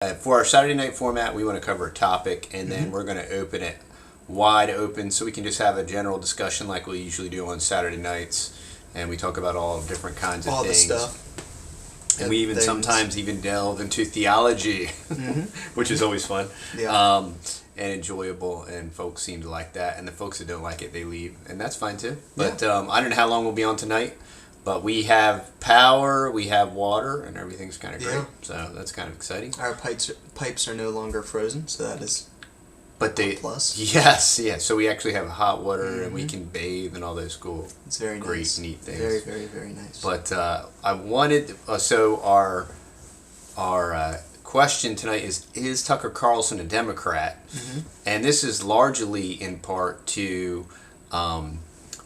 For our Saturday night format, we want to cover a topic, and then we're going to open it wide open so we can just have a general discussion like we usually do on Saturday nights, and we talk about all different kinds of all things. the stuff. And we even sometimes even delve into theology, which is always fun and enjoyable, and folks seem to like that. And the folks that don't like it, they leave, and that's fine too. But I don't know how long we'll be on tonight, but we have power, we have water, and everything's kind of great. So that's kind of exciting. Our pipes are no longer frozen, so that is a plus. Yes. So we actually have hot water, and we can bathe and all those cool, it's very great, nice. neat things. Very, very, very nice. But I wanted so our question tonight is Tucker Carlson a Democrat? And this is largely in part to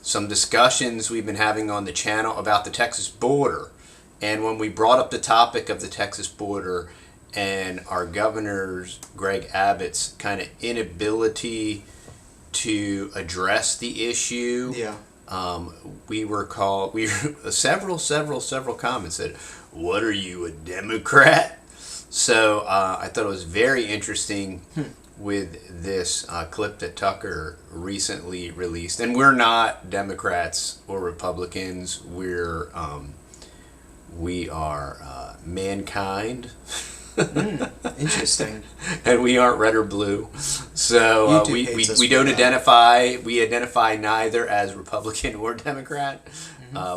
some discussions we've been having on the channel about the Texas border. And when we brought up the topic of the Texas border and our governor's, Greg Abbott's, kind of inability to address the issue, we were several comments said, "What are you, a Democrat?" So I thought it was very interesting with this clip that Tucker recently released. And we're not Democrats or Republicans. We are mankind. Interesting. And we aren't red or blue. So we don't identify. We identify neither as Republican or Democrat.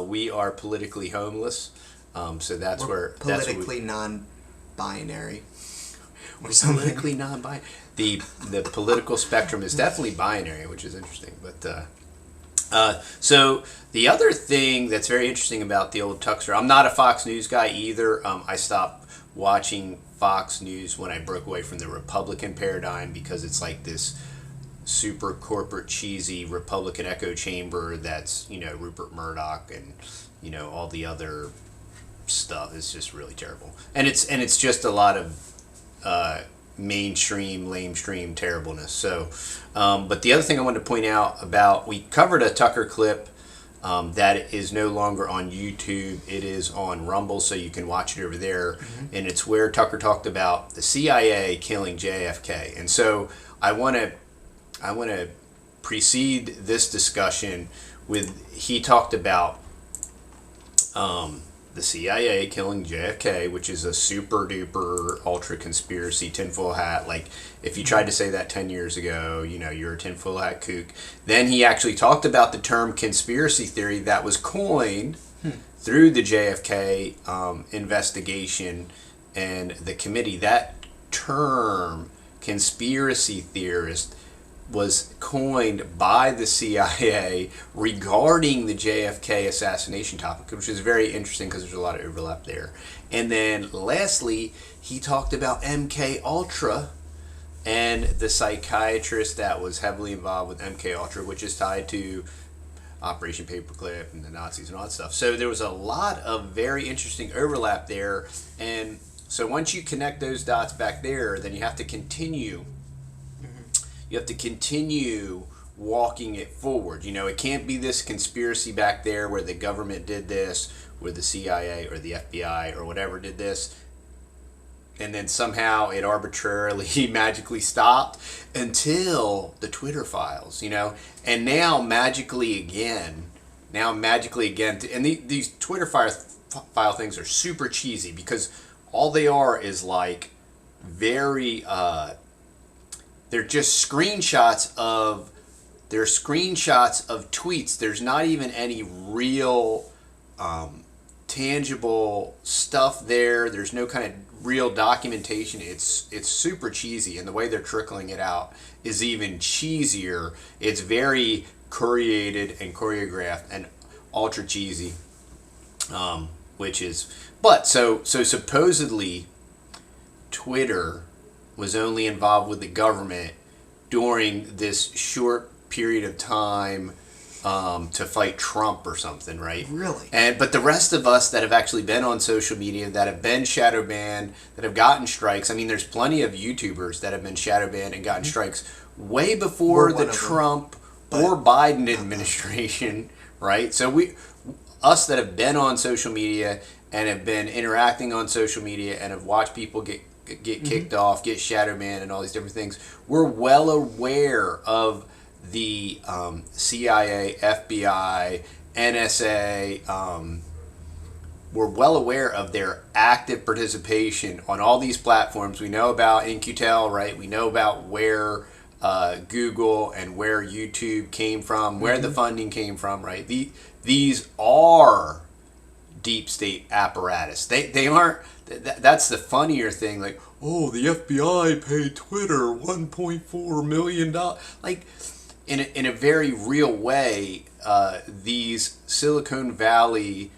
We are politically homeless. So that's We're where politically non-binary. We're politically non-binary. The political spectrum is definitely binary, which is interesting. But so the other thing that's very interesting about the old Tucker, I'm not a Fox News guy either. I stopped watching Fox News when I broke away from the Republican paradigm because it's like this super corporate cheesy Republican echo chamber that's, Rupert Murdoch and all the other stuff is just really terrible. And it's just a lot of mainstream, lamestream terribleness. So, but the other thing I wanted to point out about, we covered a Tucker clip that is no longer on YouTube. It is on Rumble, so you can watch it over there. And it's where Tucker talked about the CIA killing JFK. And so I want to precede this discussion with, he talked about the CIA killing JFK, which is a super duper ultra conspiracy tinfoil hat. Like, if you tried to say that 10 years ago, you're a tinfoil hat kook. Then he actually talked about the term conspiracy theory that was coined through the JFK investigation and the committee. That term, conspiracy theorist, was coined by the CIA regarding the JFK assassination topic, which is very interesting because there's a lot of overlap there. And then lastly, he talked about MK Ultra and the psychiatrist that was heavily involved with MK Ultra, which is tied to Operation Paperclip and the Nazis and all that stuff. So there was a lot of very interesting overlap there. And so once you connect those dots back there, then you have to continue. You have to continue walking it forward. It can't be this conspiracy back there where the government did this, where the CIA or the FBI or whatever did this, and then somehow it arbitrarily magically stopped until the Twitter files, and now magically again, and these Twitter file things are super cheesy because all they are is like very they're just screenshots of tweets. There's not even any real tangible stuff there. There's no kind of real documentation. It's super cheesy, and the way they're trickling it out is even cheesier. It's very curated and choreographed and ultra cheesy, but supposedly Twitter was only involved with the government during this short period of time to fight Trump or something, right? Really? But the rest of us that have actually been on social media, that have been shadow banned, that have gotten strikes, there's plenty of YouTubers that have been shadow banned and gotten strikes way before the Trump or Biden administration, right? So us that have been on social media and have been interacting on social media and have watched people get get kicked off, get shadow banned, and all these different things. We're well aware of the CIA, FBI, NSA. We're well aware of their active participation on all these platforms. We know about In-Q-Tel, right? We know about where Google and where YouTube came from, where the funding came from, right? These are deep state apparatus. They aren't. That's the funnier thing. Like, oh, the FBI paid Twitter $1.4 million. Like, in a very real way, these Silicon Valley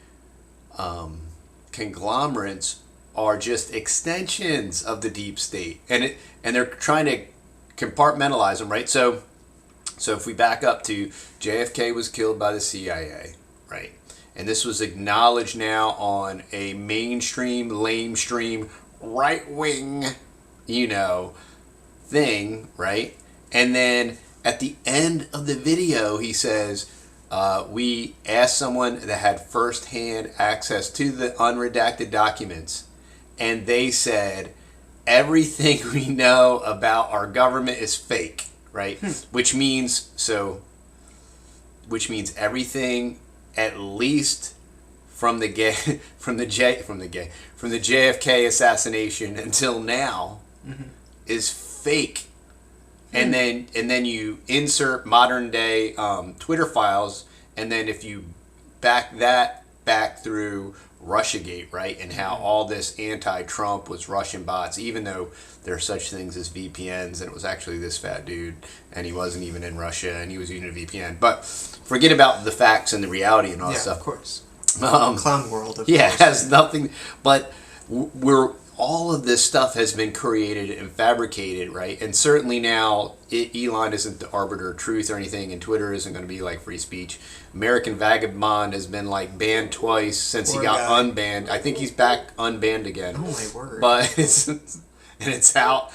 conglomerates are just extensions of the deep state, and they're trying to compartmentalize them, right? So if we back up to JFK was killed by the CIA, right? And this was acknowledged now on a mainstream, lamestream, right-wing, thing, right? And then at the end of the video, he says, we asked someone that had first-hand access to the unredacted documents, and they said, everything we know about our government is fake, right? Which means everything, at least from the JFK assassination until now, is fake. And then you insert modern day Twitter files, and then if you back through Russiagate, right, and how all this anti-Trump was Russian bots, even though there are such things as VPNs, and it was actually this fat dude, and he wasn't even in Russia, and he was using a VPN. But forget about the facts and the reality and all that stuff. Yeah, of course. Clown world, of course. Yeah, it has nothing, but all of this stuff has been created and fabricated, right? And certainly now, Elon isn't the arbiter of truth or anything, and Twitter isn't going to be like free speech. American Vagabond has been like banned twice since he got unbanned. I think he's back unbanned again. Oh my word! But it's how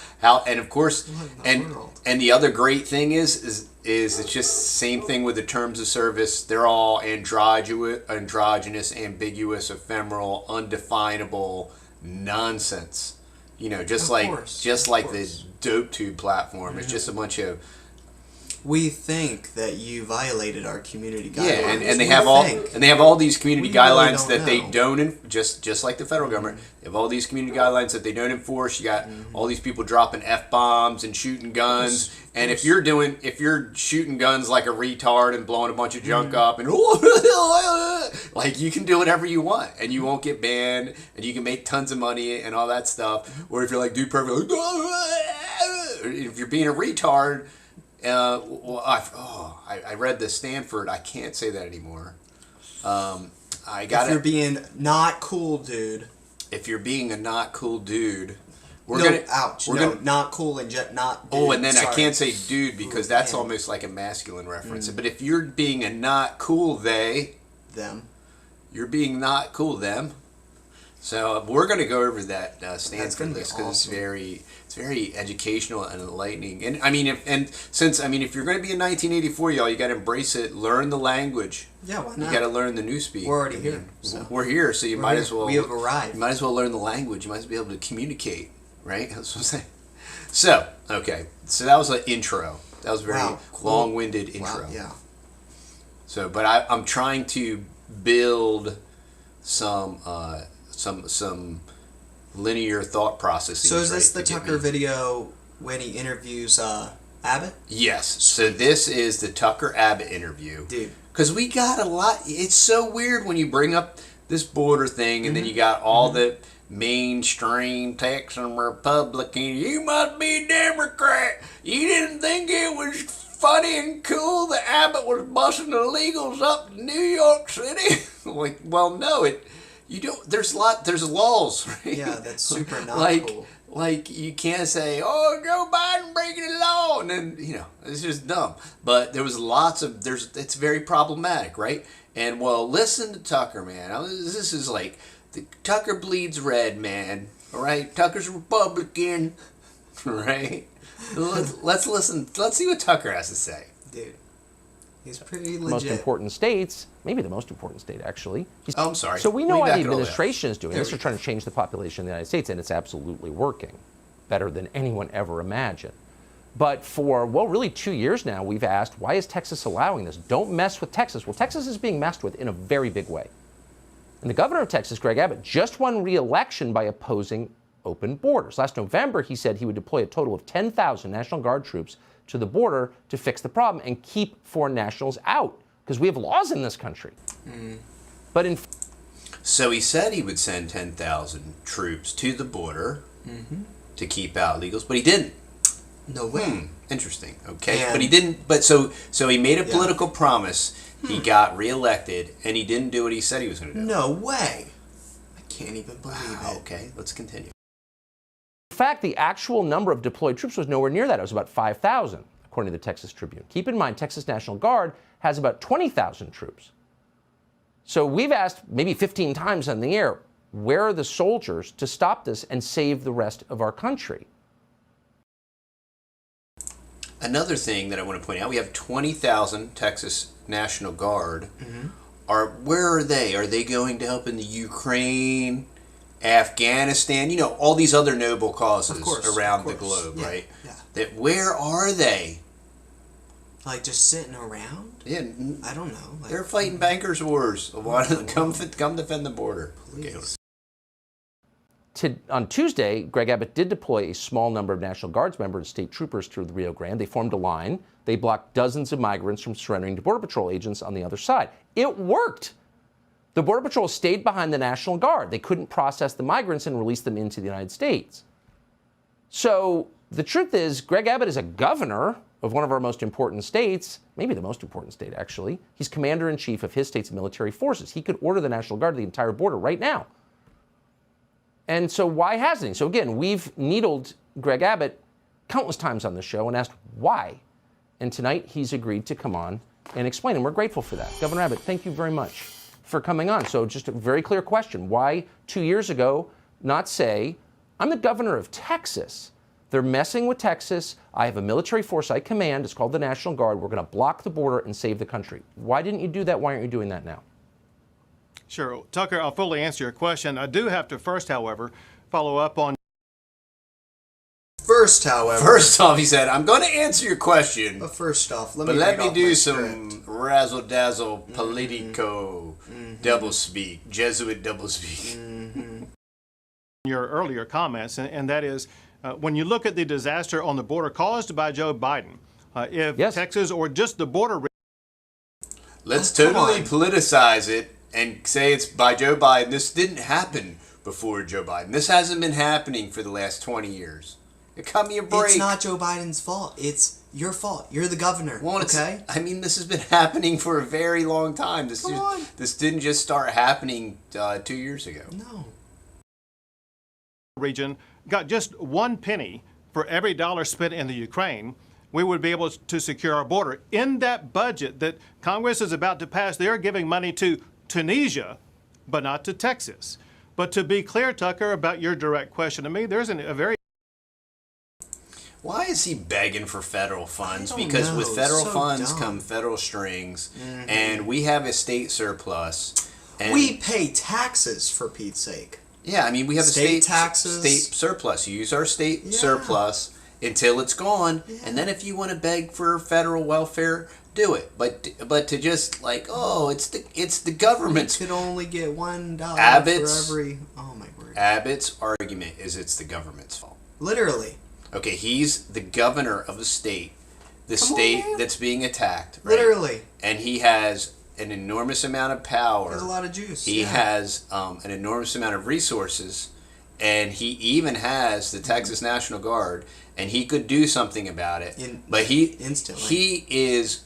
and of course and the other great thing is it's just same thing with the terms of service. They're all androgynous, ambiguous, ephemeral, undefinable nonsense. Just like the dope tube platform. It's just a bunch of. We think that you violated our community guidelines. Yeah, and they have all these community guidelines that they don't just like the federal government. They have all these community guidelines that they don't enforce. You got all these people dropping F-bombs and shooting guns. And if you're shooting guns like a retard and blowing a bunch of junk up and like, you can do whatever you want and you won't get banned and you can make tons of money and all that stuff. Or if you're like, dude, perfect, if you're being a retard. I read the Stanford. I can't say that anymore. If you're being not cool, dude. If you're being a not cool dude, not cool and not. Dude. Oh, and then I can't say dude because that's almost like a masculine reference. But if you're being a not cool them, you're being not cool them. So we're going to go over that Stanford list because it's very educational and enlightening. And if you're going to be in 1984, y'all, you got to embrace it. Learn the language. Yeah, why not? You got to learn the newspeak. We're already here. So. We're here, so you might as well. We have arrived. You might as well learn the language. You might as well be able to communicate, right? That's what I'm saying. So so that was an intro. That was a very long-winded intro. Wow, yeah. So, but I'm trying to build some linear thought processes. So is this the Tucker video when he interviews Abbott? Yes. So this is the Tucker Abbott interview. Dude. Because we got a lot. It's so weird when you bring up this border thing and then you got all the mainstream Texan Republican. You must be a Democrat. You didn't think it was funny and cool that Abbott was busting illegals up in New York City? Like, well, no, you don't. There's laws, right? Yeah, that's super not cool. Like, you can't say, oh, Joe Biden breaking the law, and then, it's just dumb. But there was it's very problematic, right? And, well, listen to Tucker, man. This is like, Tucker bleeds red, man. All right? Tucker's a Republican, right? Let's listen. Let's see what Tucker has to say. Dude. He's pretty legit. Most important states, maybe the most important state, actually. I'm sorry. So we know why the administration is doing this. They're trying to change the population of the United States, and it's absolutely working. better than anyone ever imagined. But for, well, really 2 years now, we've asked, why is Texas allowing this? Don't mess with Texas. Well, Texas is being messed with in a very big way. And the governor of Texas, Greg Abbott, just won re-election by opposing open borders. Last November, he said he would deploy a total of 10,000 National Guard troops to the border to fix the problem and keep foreign nationals out, because we have laws in this country. But in So he said he would send 10,000 troops to the border to keep out illegals, but he didn't. No way. Interesting. Okay, And but he didn't. But so he made a political promise. He got reelected, and he didn't do what he said he was going to do. No way. I can't even believe it. Okay, let's continue. In fact, the actual number of deployed troops was nowhere near that. It was about 5,000, according to the Texas Tribune. Keep in mind, Texas National Guard has about 20,000 troops. So we've asked maybe 15 times on the air, where are the soldiers to stop this and save the rest of our country? Another thing that I want to point out, we have 20,000 Texas National Guard. Where are they? Are they going to help in the Ukraine, Afghanistan, all these other noble causes around the globe, right? Yeah. Where are they? Like just sitting around? Yeah, I don't know. Like, they're fighting bankers' wars. Come defend the border. Please. On Tuesday, Greg Abbott did deploy a small number of National Guards members and state troopers to the Rio Grande. They formed a line. They blocked dozens of migrants from surrendering to Border Patrol agents on the other side. It worked. The Border Patrol stayed behind the National Guard. They couldn't process the migrants and release them into the United States. So the truth is, Greg Abbott is a governor of one of our most important states, maybe the most important state, actually. He's commander-in-chief of his state's military forces. He could order the National Guard to the entire border right now. And so why hasn't he? So again, we've needled Greg Abbott countless times on the show and asked why. And tonight he's agreed to come on and explain, and we're grateful for that. Governor Abbott, thank you very much for coming on. So just a very clear question. Why 2 years ago not say, I'm the governor of Texas. They're messing with Texas. I have a military force I command. It's called the National Guard. We're going to block the border and save the country. Why didn't you do that? Why aren't you doing that now? Sure. Tucker, I'll fully answer your question. I do have to first, however, follow up on... First off, he said, I'm going to answer your question. But first off, let me do some razzle-dazzle politico doublespeak, Jesuit doublespeak. Your earlier comments, and that is, when you look at the disaster on the border caused by Joe Biden, if Texas or just the border... Let's totally politicize it and say it's by Joe Biden. This didn't happen before Joe Biden. This hasn't been happening for the last 20 years. Cut me a break. It's not Joe Biden's fault. It's your fault. You're the governor, okay? I mean, this has been happening for a very long time. This didn't just start happening 2 years ago. No. Region got just 1 penny for every dollar spent in the Ukraine, we would be able to secure our border. In that budget that Congress is about to pass, they're giving money to Tunisia, but not to Texas. But to be clear, Tucker, about your direct question to me, there's a very... Why is he begging for federal funds? Because with federal funds come federal strings, and we have a state surplus. And we pay taxes, for Pete's sake. Yeah, I mean, we have state taxes, state surplus. You use our state surplus until it's gone, and then if you want to beg for federal welfare, do it. But to just like, oh, it's the government's. You could only get $1 for every. Oh my word. Abbott's argument is it's the government's fault. Literally. Okay, he's the governor of the state that's being attacked. Right? Literally. And he has an enormous amount of power. There's a lot of juice. He has an enormous amount of resources, and he even has the Texas National Guard, and he could do something about it. But instantly. He is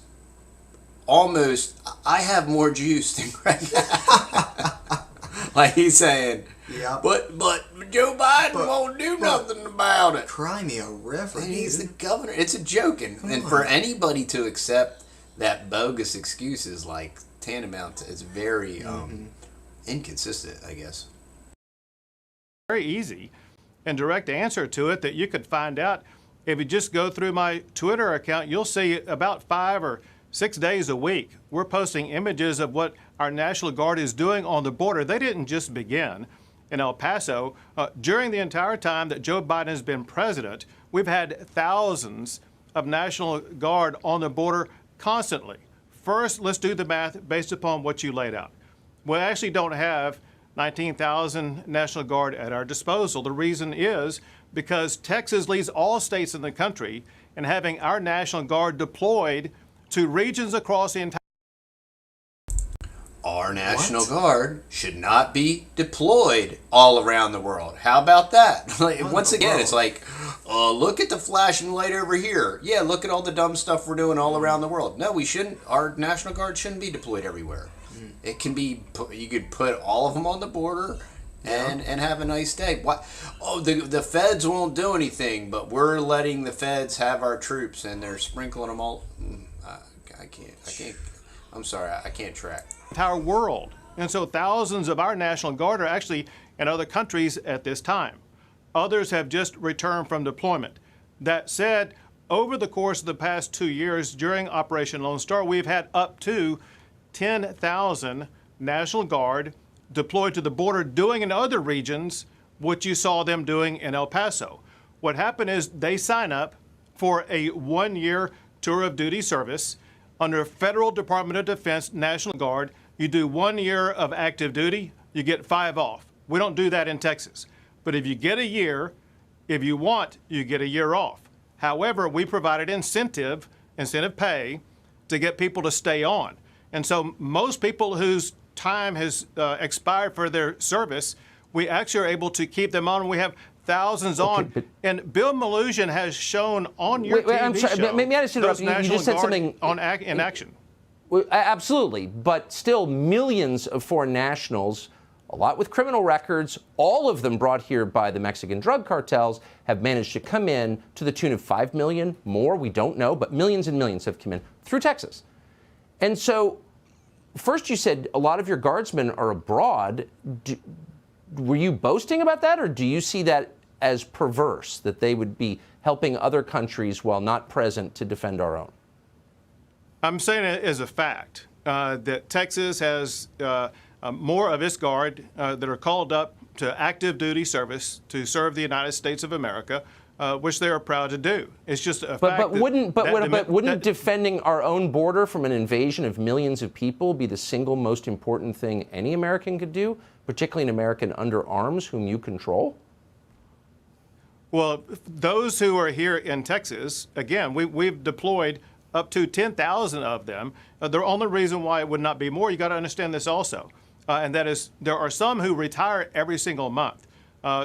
almost. I have more juice than Greg. Like he's saying. Yeah. But Joe Biden won't do nothing about it. Cry me a river. And he's the governor. It's a joke, and for anybody to accept that bogus excuse is like tantamount to, it's very inconsistent, I guess. Very easy and direct answer to it that you could find out if you just go through my Twitter account. You'll see about 5 or 6 days a week we're posting images of what our National Guard is doing on the border. They didn't just begin. in El Paso. During the entire time that Joe Biden has been president, we've had thousands of National Guard on the border constantly. First, let's do the math based upon what you laid out. We actually don't have 19,000 National Guard at our disposal. The reason is because Texas leads all states in the country in having our National Guard deployed to regions across the entire. Our National Guard should not be deployed all around the world. How about that? Once again, it's like, look at the flashing light over here. Yeah, look at all the dumb stuff we're doing all around the world. No, we shouldn't. Our National Guard shouldn't be deployed everywhere. It can be, you could put all of them on the border and have a nice day. What? Oh, the feds won't do anything, but we're letting the feds have our troops and they're sprinkling them all. I can't. I'm sorry, I can't track. Entire world. And so thousands of our National Guard are actually in other countries at this time. Others have just returned from deployment. That said, over the course of the past 2 years during Operation Lone Star, we've had up to 10,000 National Guard deployed to the border doing in other regions what you saw them doing in El Paso. What happened is they sign up for a 1-year tour of duty service under Federal Department of Defense National Guard. You do 1 year of active duty, you get 5 off. We don't do that in Texas. But if you get a year, if you want, you get a year off. However, we provided incentive pay to get people to stay on. And so most people whose time has expired for their service, we actually are able to keep them on. We have thousands on. And Bill Maloogian has shown on your TV I'm sorry, show may I just interrupt you? You just said something in action. Absolutely, but still millions of foreign nationals, a lot with criminal records, all of them brought here by the Mexican drug cartels, have managed to come in to the tune of 5 million, more, we don't know, but millions and millions have come in through Texas. And so, first you said a lot of your guardsmen are abroad. Were you boasting about that, or do you see that as perverse, that they would be helping other countries while not present to defend our own? I'm saying it as a fact that Texas has more of its guard that are called up to active duty service to serve the United States of America, which they are proud to do. It's just a fact. But wouldn't defending our own border from an invasion of millions of people be the single most important thing any American could do, particularly an American under arms whom you control? Well, those who are here in Texas, again, we've deployed up to 10,000 of them. The only reason why it would not be more, you got to understand this also, and that is there are some who retire every single month.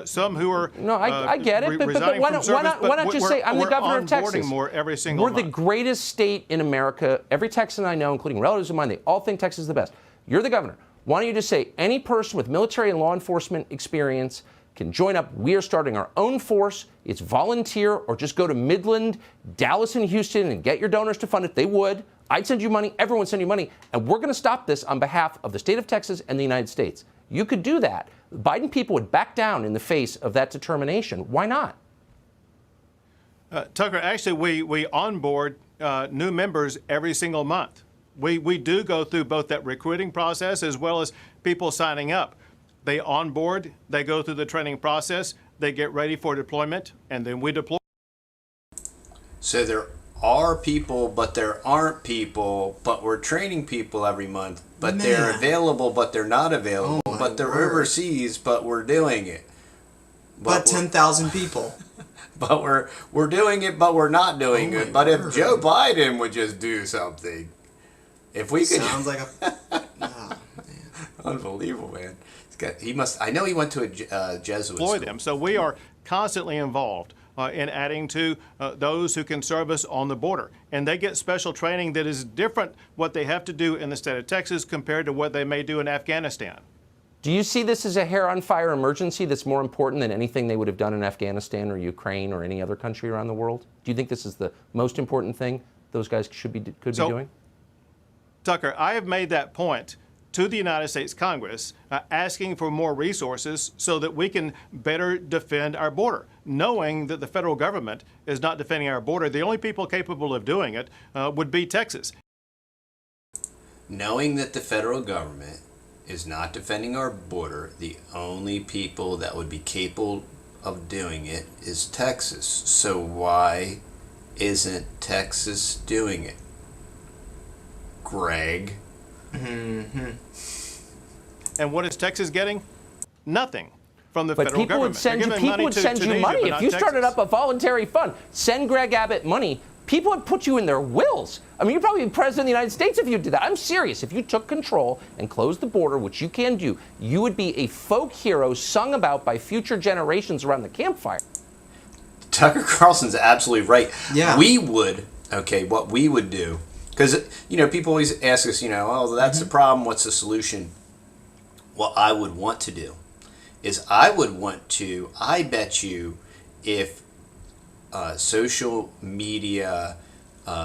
Some who are no, I get it, but why not just say I'm the governor of Texas? More every single month. We're the greatest state in America. Every Texan I know, including relatives of mine, they all think Texas is the best. You're the governor. Why don't you just say any person with military and law enforcement experience can join up. We are starting our own force. It's volunteer, or just go to Midland, Dallas, and Houston and get your donors to fund it. They would. I'd send you money. Everyone would send you money. And we're going to stop this on behalf of the state of Texas and the United States. You could do that. Biden people would back down in the face of that determination. Why not? Tucker, actually, we onboard new members every single month. We do go through both that recruiting process as well as people signing up. They onboard, they go through the training process, they get ready for deployment, and then we deploy. So there are people, but there aren't people, but we're training people every month, but they're available, but they're not available, but they're overseas, but we're doing it. But 10,000 people. But we're doing it, but we're not doing it. But if Joe Biden would just do something, if we could. Sounds like a. Oh, man. Unbelievable, man. He must. I know he went to a Jesuit school. Them. So we are constantly involved in adding to those who can serve us on the border, and they get special training that is different what they have to do in the state of Texas compared to what they may do in Afghanistan. Do you see this as a hair on fire emergency that's more important than anything they would have done in Afghanistan or Ukraine or any other country around the world? Do you think this is the most important thing those guys could be doing? Tucker, I have made that point to the United States Congress, asking for more resources so that we can better defend our border, knowing that the federal government is not defending our border. The only people capable of doing it would be Texas. Knowing that the federal government is not defending our border. The only people that would be capable of doing it is Texas. So why isn't Texas doing it? Greg. Mm-hmm. And what is Texas getting? Nothing from the But federal people government. would send They're you, giving people would send you Tunisia, money. but If not you started Texas. up a voluntary fund, send Greg Abbott money, people would put you in their wills. I mean, you'd probably be president of the United States if you did that. I'm serious. If you took control and closed the border, which you can do, you would be a folk hero sung about by future generations around the campfire. Tucker Carlson's absolutely right. Yeah. We would, okay, what we would do, because, people always ask us, oh, that's the problem, what's the solution? What I would want to do is I bet you if social media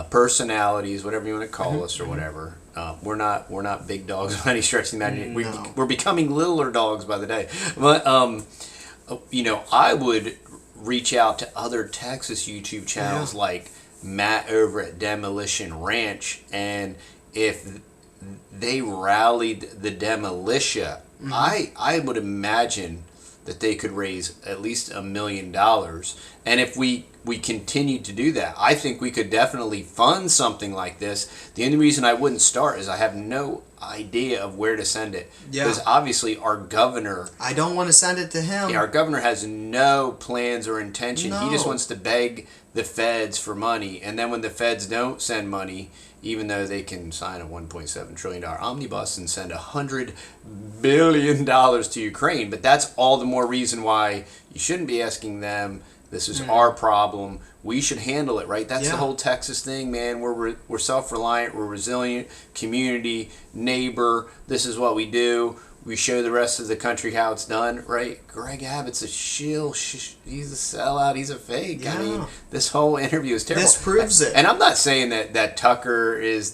personalities, whatever you want to call us or whatever, we're not big dogs by any stretch of the imagination. We're becoming littler dogs by the day. But, I would reach out to other Texas YouTube channels like Matt over at Demolition Ranch, and if they rallied the Demolitia, I would imagine that they could raise at least $1 million. And if we continue to do that, I think we could definitely fund something like this. The only reason I wouldn't start is I have no idea of where to send it. Yeah. Because obviously our governor... I don't want to send it to him. Yeah, our governor has no plans or intention. No. He just wants to beg the feds for money. And then when the feds don't send money, even though they can sign a $1.7 trillion omnibus and send $100 billion to Ukraine, but that's all the more reason why you shouldn't be asking them. This is our problem. We should handle it, right? That's the whole Texas thing, man. We're self-reliant. We're resilient. Community, neighbor. This is what we do. We show the rest of the country how it's done, right? Greg Abbott's a shill. He's a sellout. He's a fake. Yeah. I mean, this whole interview is terrible. This proves it. And I'm not saying that Tucker is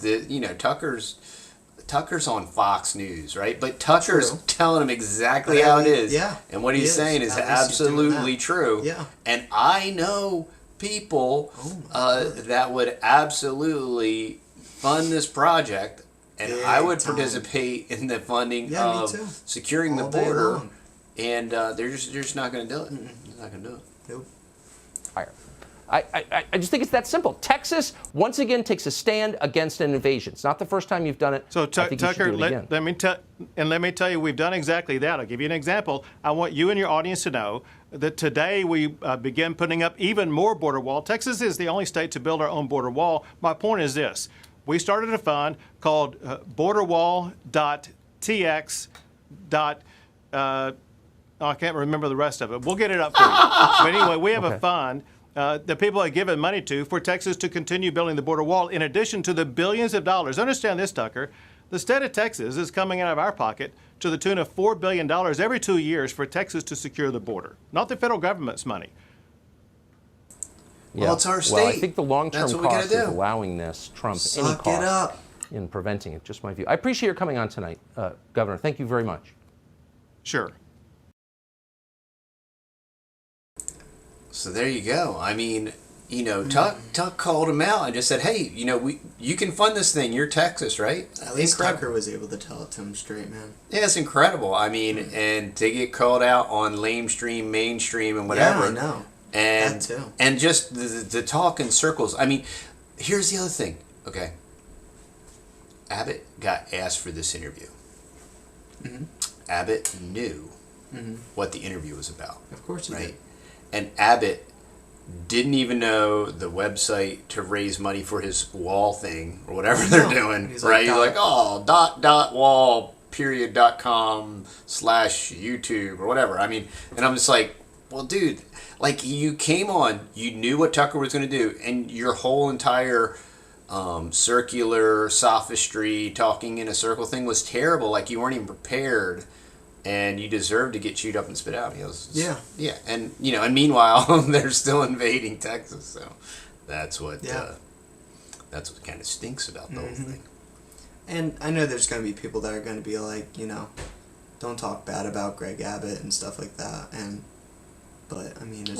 Tucker's on Fox News, right? But Tucker's telling him exactly how it is. Yeah. And what he's saying is absolutely true. Yeah. And I know people that would absolutely fund this project, and I would participate in the funding of securing the border. And they're just not going to do it. They're not going to do it. Nope. Fire. I just think it's that simple. Texas, once again, takes a stand against an invasion. It's not the first time you've done it. So, I think you should Tucker, do it again. let me tell you, we've done exactly that. I'll give you an example. I want you and your audience to know that today we begin putting up even more border wall. Texas is the only state to build our own border wall. My point is this. We started a fund called borderwall.tx. I can't remember the rest of it. We'll get it up for you. But anyway, we have a fund that people have given money to for Texas to continue building the border wall in addition to the billions of dollars. Understand this, Tucker. The state of Texas is coming out of our pocket to the tune of $4 billion every 2 years for Texas to secure the border, not the federal government's money. Well, it's our state. Well, I think the long-term That's what we cost gotta of do. allowing this trumps Suck any it cost up. in preventing it. Just my view. I appreciate your coming on tonight, Governor. Thank you very much. Sure. So there you go. I mean, Tuck called him out and just said, "Hey, you can fund this thing. You're Texas, right?" At least Tucker was able to tell it to him straight, man. Yeah, it's incredible. I mean, and to get called out on lamestream, mainstream, and whatever. Yeah, I know. And That too. and just the talk in circles. I mean, here's the other thing. Okay, Abbott got asked for this interview. Abbott knew what the interview was about. Of course he did. And Abbott didn't even know the website to raise money for his wall thing or whatever they're doing. He's Right? like, He's like, wall.com/YouTube or whatever. I mean, and I'm just like, well, dude, like you came on, you knew what Tucker was going to do, and your whole entire circular sophistry, talking in a circle thing was terrible. Like you weren't even prepared. And you deserve to get chewed up and spit out. He goes, Yeah. Yeah. And, and meanwhile, they're still invading Texas. So that's what kind of stinks about the whole thing. And I know there's going to be people that are going to be like, don't talk bad about Greg Abbott and stuff like that. But I mean,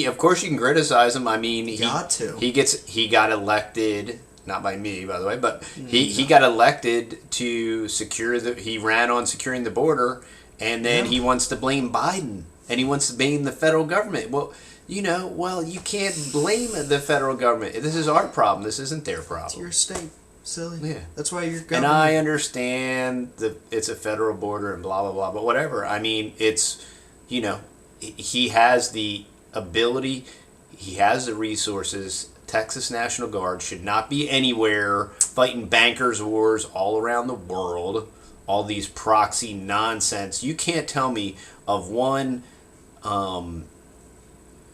of course you can criticize him. I mean, he got to. He got elected not by me, by the way, but he got elected to he ran on securing the border, and then he wants to blame Biden, and he wants to blame the federal government. Well, you can't blame the federal government. This is our problem. This isn't their problem. It's your state, silly. Yeah. That's why you're government. And I understand it's a federal border and blah, blah, blah, but whatever. I mean, it's, he has the ability, he has the resources. Texas National Guard should not be anywhere fighting bankers' wars all around the world, all these proxy nonsense. You can't tell me of one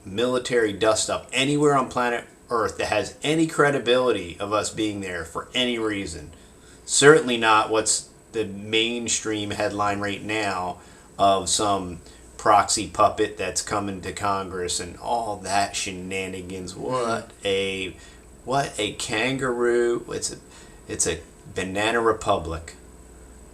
military dust-up anywhere on planet Earth that has any credibility of us being there for any reason. Certainly not what's the mainstream headline right now of some proxy puppet that's coming to Congress and all that shenanigans. What a kangaroo. It's a banana republic.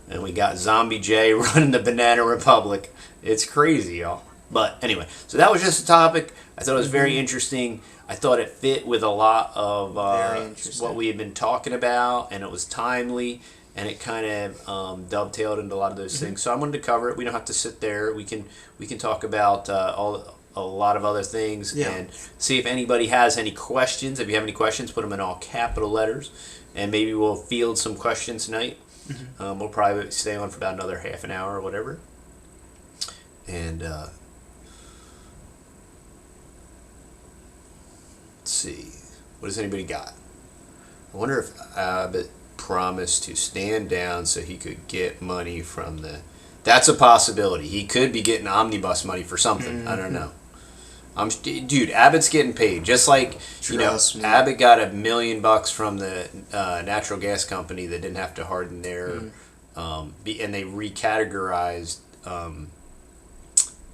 And we got Zombie J running the banana republic. It's crazy, y'all. But anyway, so that was just a topic. I thought it was very interesting. I thought it fit with a lot of what we had been talking about, and it was timely, and it kind of dovetailed into a lot of those things. So I wanted to cover it. We don't have to sit there. We can talk about a lot of other things and see if anybody has any questions. If you have any questions, put them in all capital letters, and maybe we'll field some questions tonight. We'll probably stay on for about another half an hour or whatever. And let's see, what does anybody got? I wonder if Abbott promised to stand down so he could get money from the... That's a possibility. He could be getting omnibus money for something. I don't know. Dude, Abbott's getting paid. Just like, Abbott got $1 million from the natural gas company that didn't have to harden their... and they recategorized...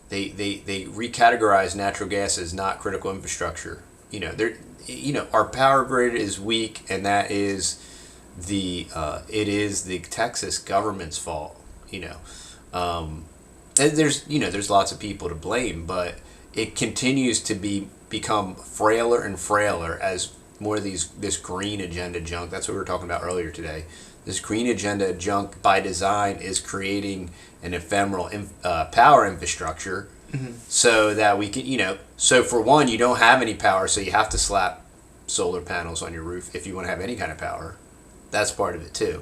They recategorized natural gas as not critical infrastructure. Our power grid is weak, and that is it is the Texas government's fault. And there's lots of people to blame, but it continues to become frailer and frailer as more of this green agenda junk. That's what we were talking about earlier today. This green agenda junk by design is creating an ephemeral power infrastructure. So that we can, so for one, you don't have any power, so you have to slap solar panels on your roof if you want to have any kind of power. That's part of it too.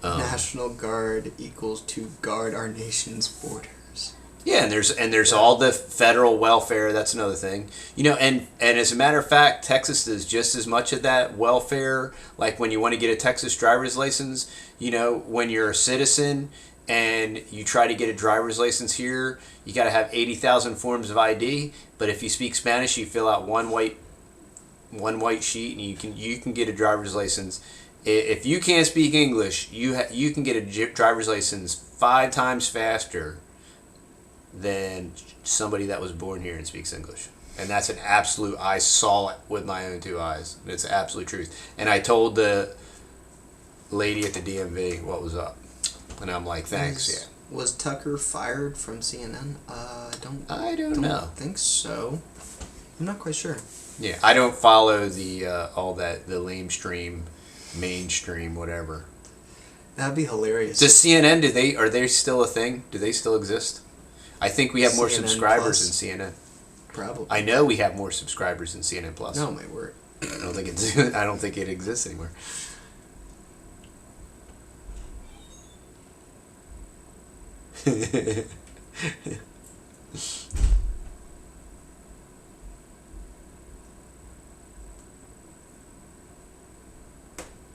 National Guard equals to guard our nation's borders. Yeah, and there's all the federal welfare. That's another thing. And as a matter of fact, Texas does just as much of that welfare. Like when you want to get a Texas driver's license, when you're a citizen and you try to get a driver's license here, you got to have 80,000 forms of ID. But if you speak Spanish, you fill out one white sheet, and you can get a driver's license. If you can't speak English, you can get a driver's license 5 times faster than somebody that was born here and speaks English. And that's an absolute. I saw it with my own 2 eyes. It's absolute truth. And I told the lady at the DMV what was up. And I'm like, thanks, Was Tucker fired from CNN? I don't know. Think so. I'm not quite sure. Yeah, I don't follow the all that the mainstream, whatever. That'd be hilarious. Does CNN? Are they still a thing? Do they still exist? I think we have more CNN subscribers Plus. than CNN. Probably. I know we have more subscribers than CNN Plus. No, my word. I don't think it exists anymore.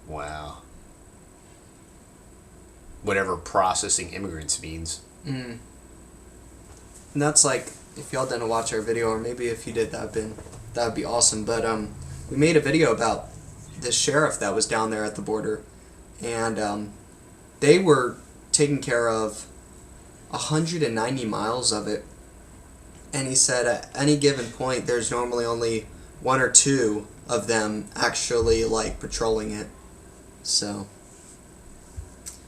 Wow. Whatever processing immigrants means. And that's like, if y'all didn't watch our video, or maybe if you did, that'd be awesome. But we made a video about this sheriff that was down there at the border, and they were taking care of 190 miles of it. And he said at any given point, there's normally only 1 or 2 of them actually like patrolling it. So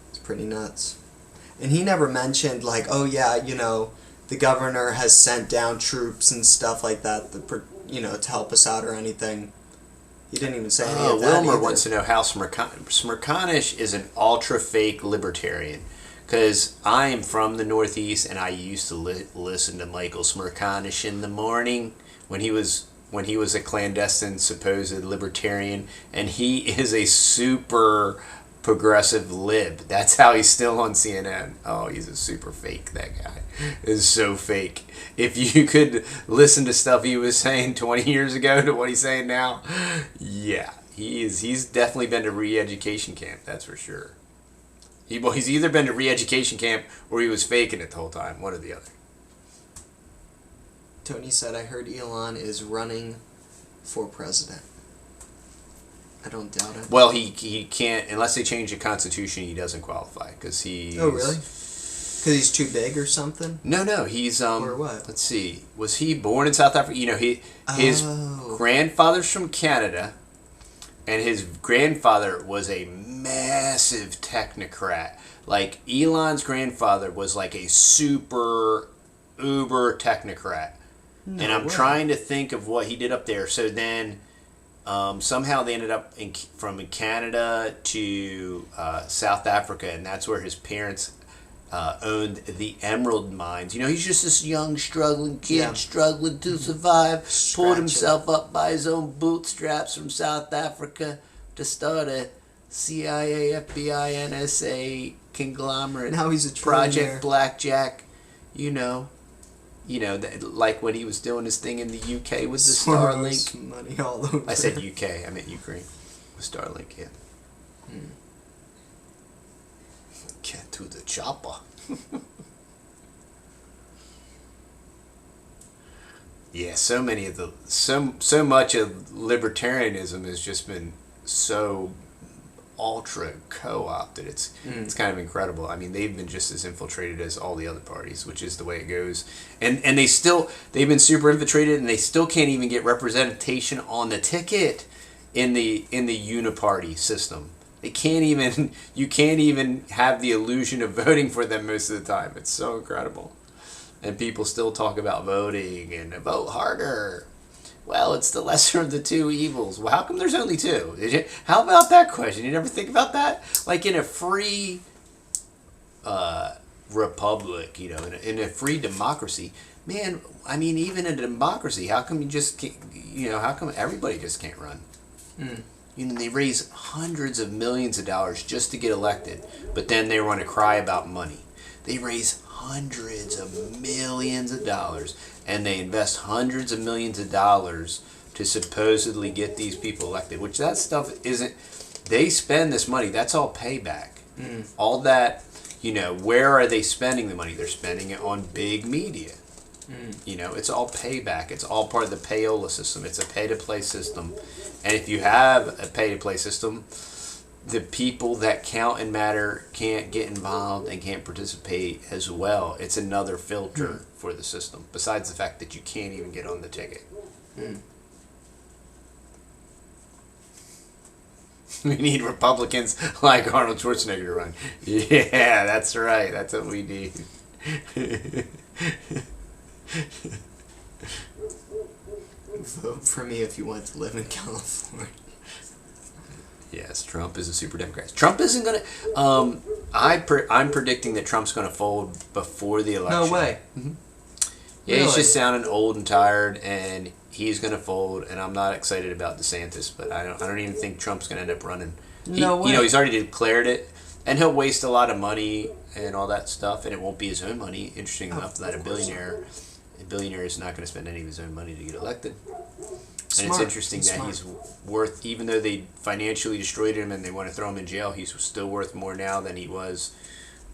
it's pretty nuts. And he never mentioned like, oh yeah, the governor has sent down troops and stuff like that, to help us out or anything. You didn't even say any of that Wilmer either. wants to know how Smirconish is an ultra fake libertarian. Because I am from the Northeast, and I used to listen to Michael Smirconish in the morning when he was a clandestine supposed libertarian, and he is a super progressive lib. That's how he's still on CNN. Oh, he's a super fake. That guy is so fake. If you could listen to stuff he was saying 20 years ago to what he's saying now, yeah, he's definitely been to re-education camp. That's for sure. He's either been to re-education camp or he was faking it the whole time. One or the other. Tony said, I heard Elon is running for president. I don't doubt it. Well, he can't, unless they change the Constitution, he doesn't qualify. Because he's... Oh, really? Because he's too big or something? No, he's... Or what? Let's see. Was he born in South Africa? You know, his grandfather's from Canada, and his grandfather was a massive technocrat. Like, Elon's grandfather was like a super uber technocrat. No and I'm way. trying to think of what he did up there. So then somehow they ended up from Canada to South Africa, and that's where his parents owned the emerald mines. You know, he's just this young, struggling kid, struggling to survive, pulled himself up by his own bootstraps from South Africa to start a CIA, FBI, NSA conglomerate. Now he's a trillionaire. Project Blackjack, you know, like when he was doing his thing in the UK with the Starlink. Money all over. I said UK, I meant Ukraine. With Starlink, yeah. Get to the chopper. Yeah, so much of libertarianism has just been so ultra co-opted. It's kind of incredible. I mean, they've been just as infiltrated as all the other parties, which is the way it goes. And they've been super infiltrated, and they still can't even get representation on the ticket in the uniparty system. You can't even have the illusion of voting for them most of the time. It's so incredible. And people still talk about voting and vote harder. Well, it's the lesser of the two evils. Well, how come there's only two? How about that question? You never think about that? Like in a free republic, you know, in a free democracy, man, I mean, even in a democracy, how come how come everybody just can't run? You know, they raise hundreds of millions of dollars just to get elected, but then they want to cry about money. They raise hundreds of millions of dollars, and they invest hundreds of millions of dollars to supposedly get these people elected, which that stuff isn't. They spend this money. That's all payback. All that, you know, where are they spending the money? They're spending it on big media. You know, it's all payback. It's all part of the payola system. It's a pay-to-play system. And if you have a pay-to-play system, the people that count and matter can't get involved and can't participate as well. It's another filter for the system, besides the fact that you can't even get on the ticket. We need Republicans like Arnold Schwarzenegger to run. Yeah, that's right. That's what we need. Vote for me if you want to live in California. Yes, Trump is a super Democrat. Trump isn't going to... I'm predicting that Trump's going to fold before the election. No way. Yeah, Really? he's just sounding old and tired, and he's going to fold, and I'm not excited about DeSantis, but I don't even think Trump's going to end up running. No way. You know, he's already declared it, and he'll waste a lot of money and all that stuff, and it won't be his own money. Interesting enough that a billionaire is not going to spend any of his own money to get elected. And it's interesting that he's worth, even though they financially destroyed him and they want to throw him in jail, he's still worth more now than he was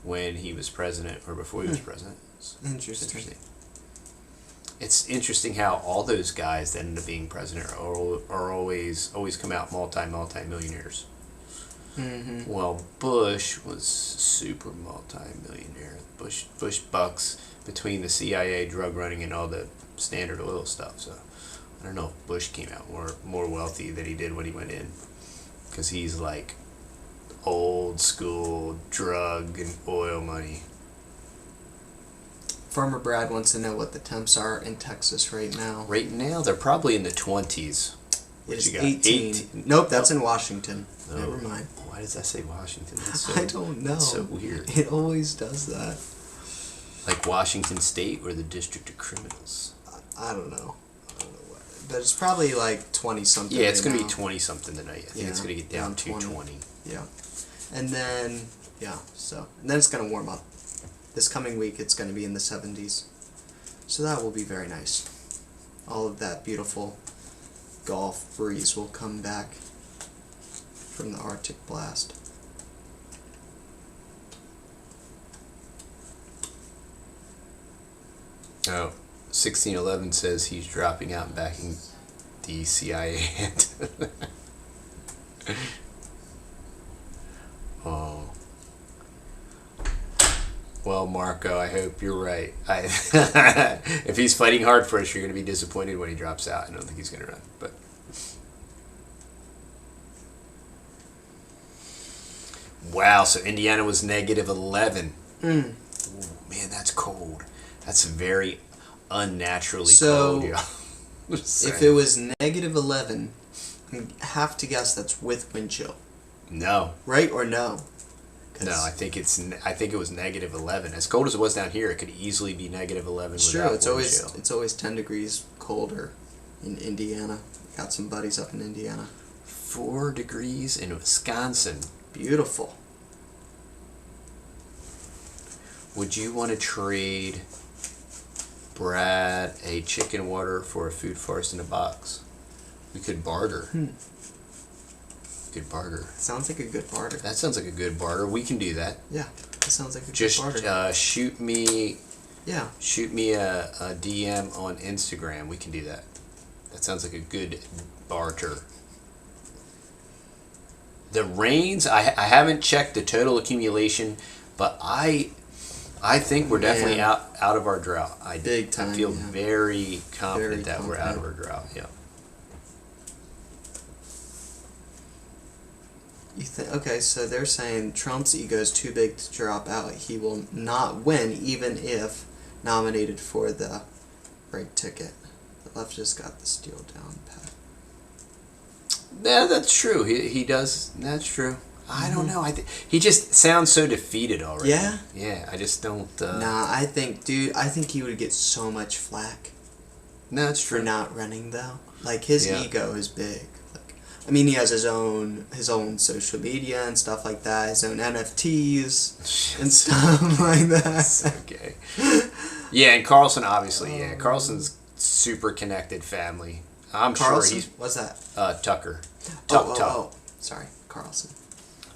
when he was president or before he was president. Interesting. It's interesting how all those guys that end up being president are always come out multi-millionaires. Well, Bush was super multi-millionaire. Bush bucks between the CIA, drug running, and all the Standard Oil stuff. So I don't know if Bush came out more wealthy than he did when he went in, because he's like old school drug and oil money. Farmer Brad wants to know what the temps are in Texas right now. Right now, they're probably in the 20s. It is you got? 18. Nope, that's in Washington. Oh. Never mind. Why does that say Washington? That's so, I don't know. That's so weird. It always does that. Like Washington State or the District of Criminals? I don't know. What, but it's probably like 20 something. Yeah, it's right going to now. be 20 something tonight. I think it's Yeah, going to get down around to 20. Yeah. And then, and then it's going to warm up. This coming week, it's going to be in the 70s. So that will be very nice. All of that beautiful Gulf breeze will come back from the Arctic blast. Oh, 1611 says he's dropping out and backing the CIA. Oh. Well, Marco, I hope you're right. If he's fighting hard for us, you're going to be disappointed when he drops out. I don't think he's going to run, but. Wow, so Indiana was negative 11. Ooh, man, that's cold. That's very unnaturally cold, y'all. If it was negative 11, I have to guess that's with wind chill. No. Right or no? No, I think it was negative 11. As cold as it was down here, it could easily be negative 11 It's without true. It's wind always chill. it's always 10 degrees colder in Indiana. Got some buddies up in Indiana. 4 degrees in Wisconsin. Beautiful. Would you want to trade Brad a chicken water for a food forest in a box? We could barter. Good barter. Sounds like a good barter. That sounds like a good barter. We can do that. Yeah, that sounds like a Just good barter. shoot me Yeah. a DM on Instagram. We can do that. That sounds like a good barter. The rains, I haven't checked the total accumulation, but I think we're definitely Man. out of our drought. Big time, I feel yeah. very confident Very that we're out of confident. our drought. Yeah. Okay, so they're saying Trump's ego is too big to drop out. He will not win even if nominated for the right ticket. The left just got the steal down pat. Yeah, that's true. He does. That's true. I don't know. He just sounds so defeated already. Yeah? Yeah. I just don't. Nah, I think he would get so much flack No, it's for true. not running though. Like his Yeah. ego is big. Like, I mean, he has his own social media and stuff like that. His own NFTs and stuff like that. Okay. Yeah, and Carlson obviously. Yeah, Carlson's super connected family. I'm Carlson? sure he's What's that? Tucker. Oh, sorry, Carlson.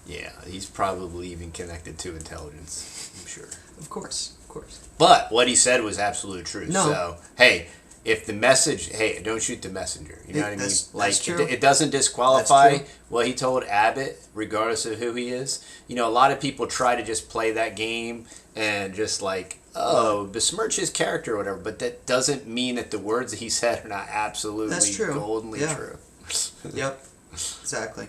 Yeah, he's probably even connected to intelligence. I'm sure. Of course. But what he said was absolute truth. No. So hey, if the message, hey, don't shoot the messenger. You know what I mean? That's true. It doesn't disqualify That's true. what he told Abbott, regardless of who he is. You know, a lot of people try to just play that game and just like, besmirch his character or whatever. But that doesn't mean that the words that he said are not absolutely That's true. goldenly Yeah. true. Yep. Exactly.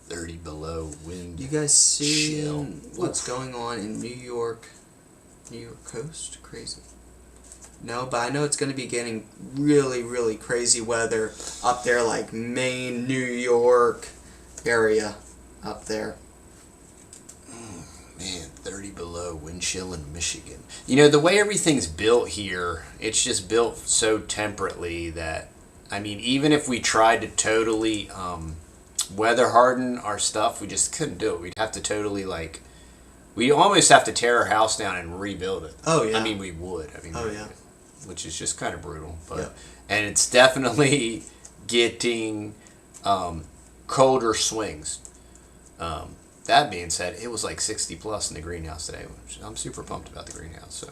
$30 below wind. You guys see Chill. what's going on in New York coast? Crazy. No, but I know it's going to be getting really, really crazy weather up there, like Maine, New York area up there. Man, 30 below, wind chill in Michigan. You know, the way everything's built here, it's just built so temperately that, I mean, even if we tried to totally weather harden our stuff, we just couldn't do it. We'd have to totally, like, we'd almost have to tear our house down and rebuild it. Oh, yeah. I mean, we would. I mean, Oh, yeah. Which is just kind of brutal. But Yeah. And it's definitely getting colder swings. That being said, it was like 60 plus in the greenhouse today. Which I'm super pumped about the greenhouse. So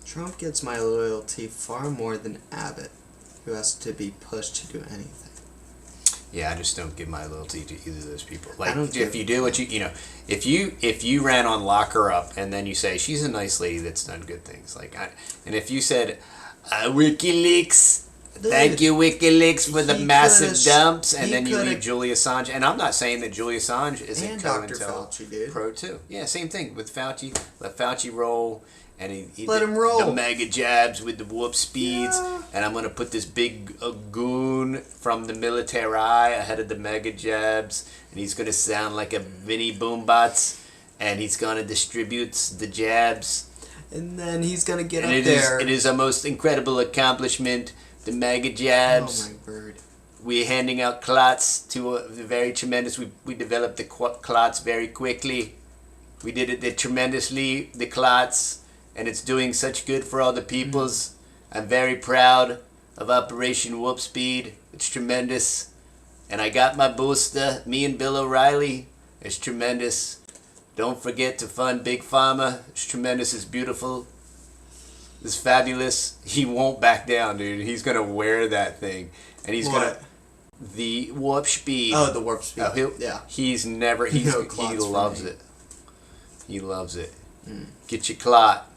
Trump gets my loyalty far more than Abbott, who has to be pushed to do anything. yeah, I just don't give my loyalty to either of those people. Like, don't if you do what you know, if you ran on Lock Her Up and then you say she's a nice lady that's done good things, like, and if you said WikiLeaks, Thank you, WikiLeaks, for the he massive coulda- dumps, and he then you coulda- leave Julian Assange. And I'm not saying that Julian Assange isn't And Dr. COINTEL Fauci, dude. Pro too. Yeah, same thing with Fauci. Let Fauci roll, and he Let did him roll. the mega jabs with the whoop speeds. Yeah. And I'm gonna put this big goon from the military ahead of the mega jabs, and he's gonna sound like a Vinny Boombots, and he's gonna distribute the jabs. And then he's gonna get And up there. it is a most incredible accomplishment. The mega jabs. Oh my word. We're handing out clots to the very tremendous. We developed the clots very quickly. We did it tremendously, the clots, and it's doing such good for all the peoples. I'm very proud of Operation Whoop Speed. It's tremendous. And I got my booster, me and Bill O'Reilly. It's tremendous. Don't forget to fund Big Pharma. It's tremendous. It's beautiful. It's fabulous. He won't back down, dude. He's gonna wear that thing, and he's gonna the warp speed. Oh, the warp speed. Oh, yeah. He's never. No He clots for loves me. it. He loves it. Get your clot.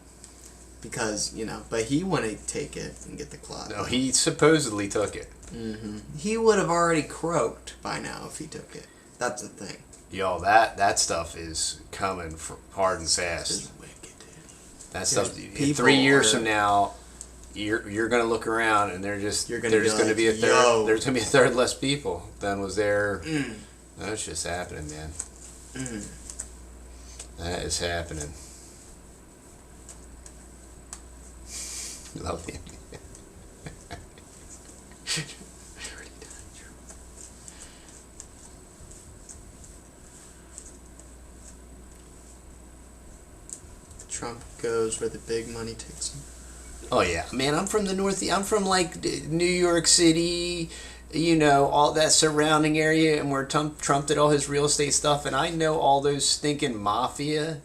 Because, but he wouldn't take it and get the clot. No, he supposedly took it. He would have already croaked by now if he took it. That's the thing. Yo, that stuff is coming hard and fast. This is wicked, dude. That stuff. people 3 years are- from now, you're gonna look around and You're gonna there's be gonna like, be a third. "Yo." There's gonna be a third less people than was there. That's just happening, man. That is happening. Love the Trump goes where the big money takes him. Oh yeah, man! I'm from the Northeast. I'm from like New York City, all that surrounding area, and where Trump did all his real estate stuff, and I know all those stinking mafia,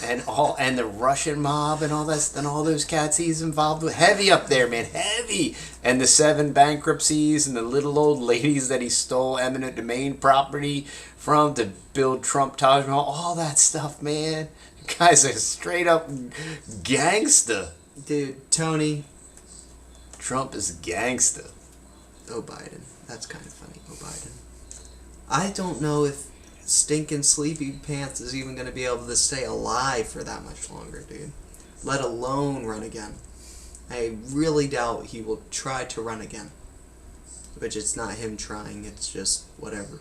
and the Russian mob and all that, and all those cats he's involved with. Heavy up there, man, heavy. And the 7 bankruptcies, and the little old ladies that he stole eminent domain property from to build Trump Taj Mahal. All that stuff, man. The guy's a straight up gangster. Dude, Tony. Trump is gangster. Oh, Biden. That's kind of funny. Oh, Biden. I don't know if stinking Sleepy Pants is even going to be able to stay alive for that much longer, dude. Let alone run again. I really doubt he will try to run again. Which it's not him trying, it's just whatever.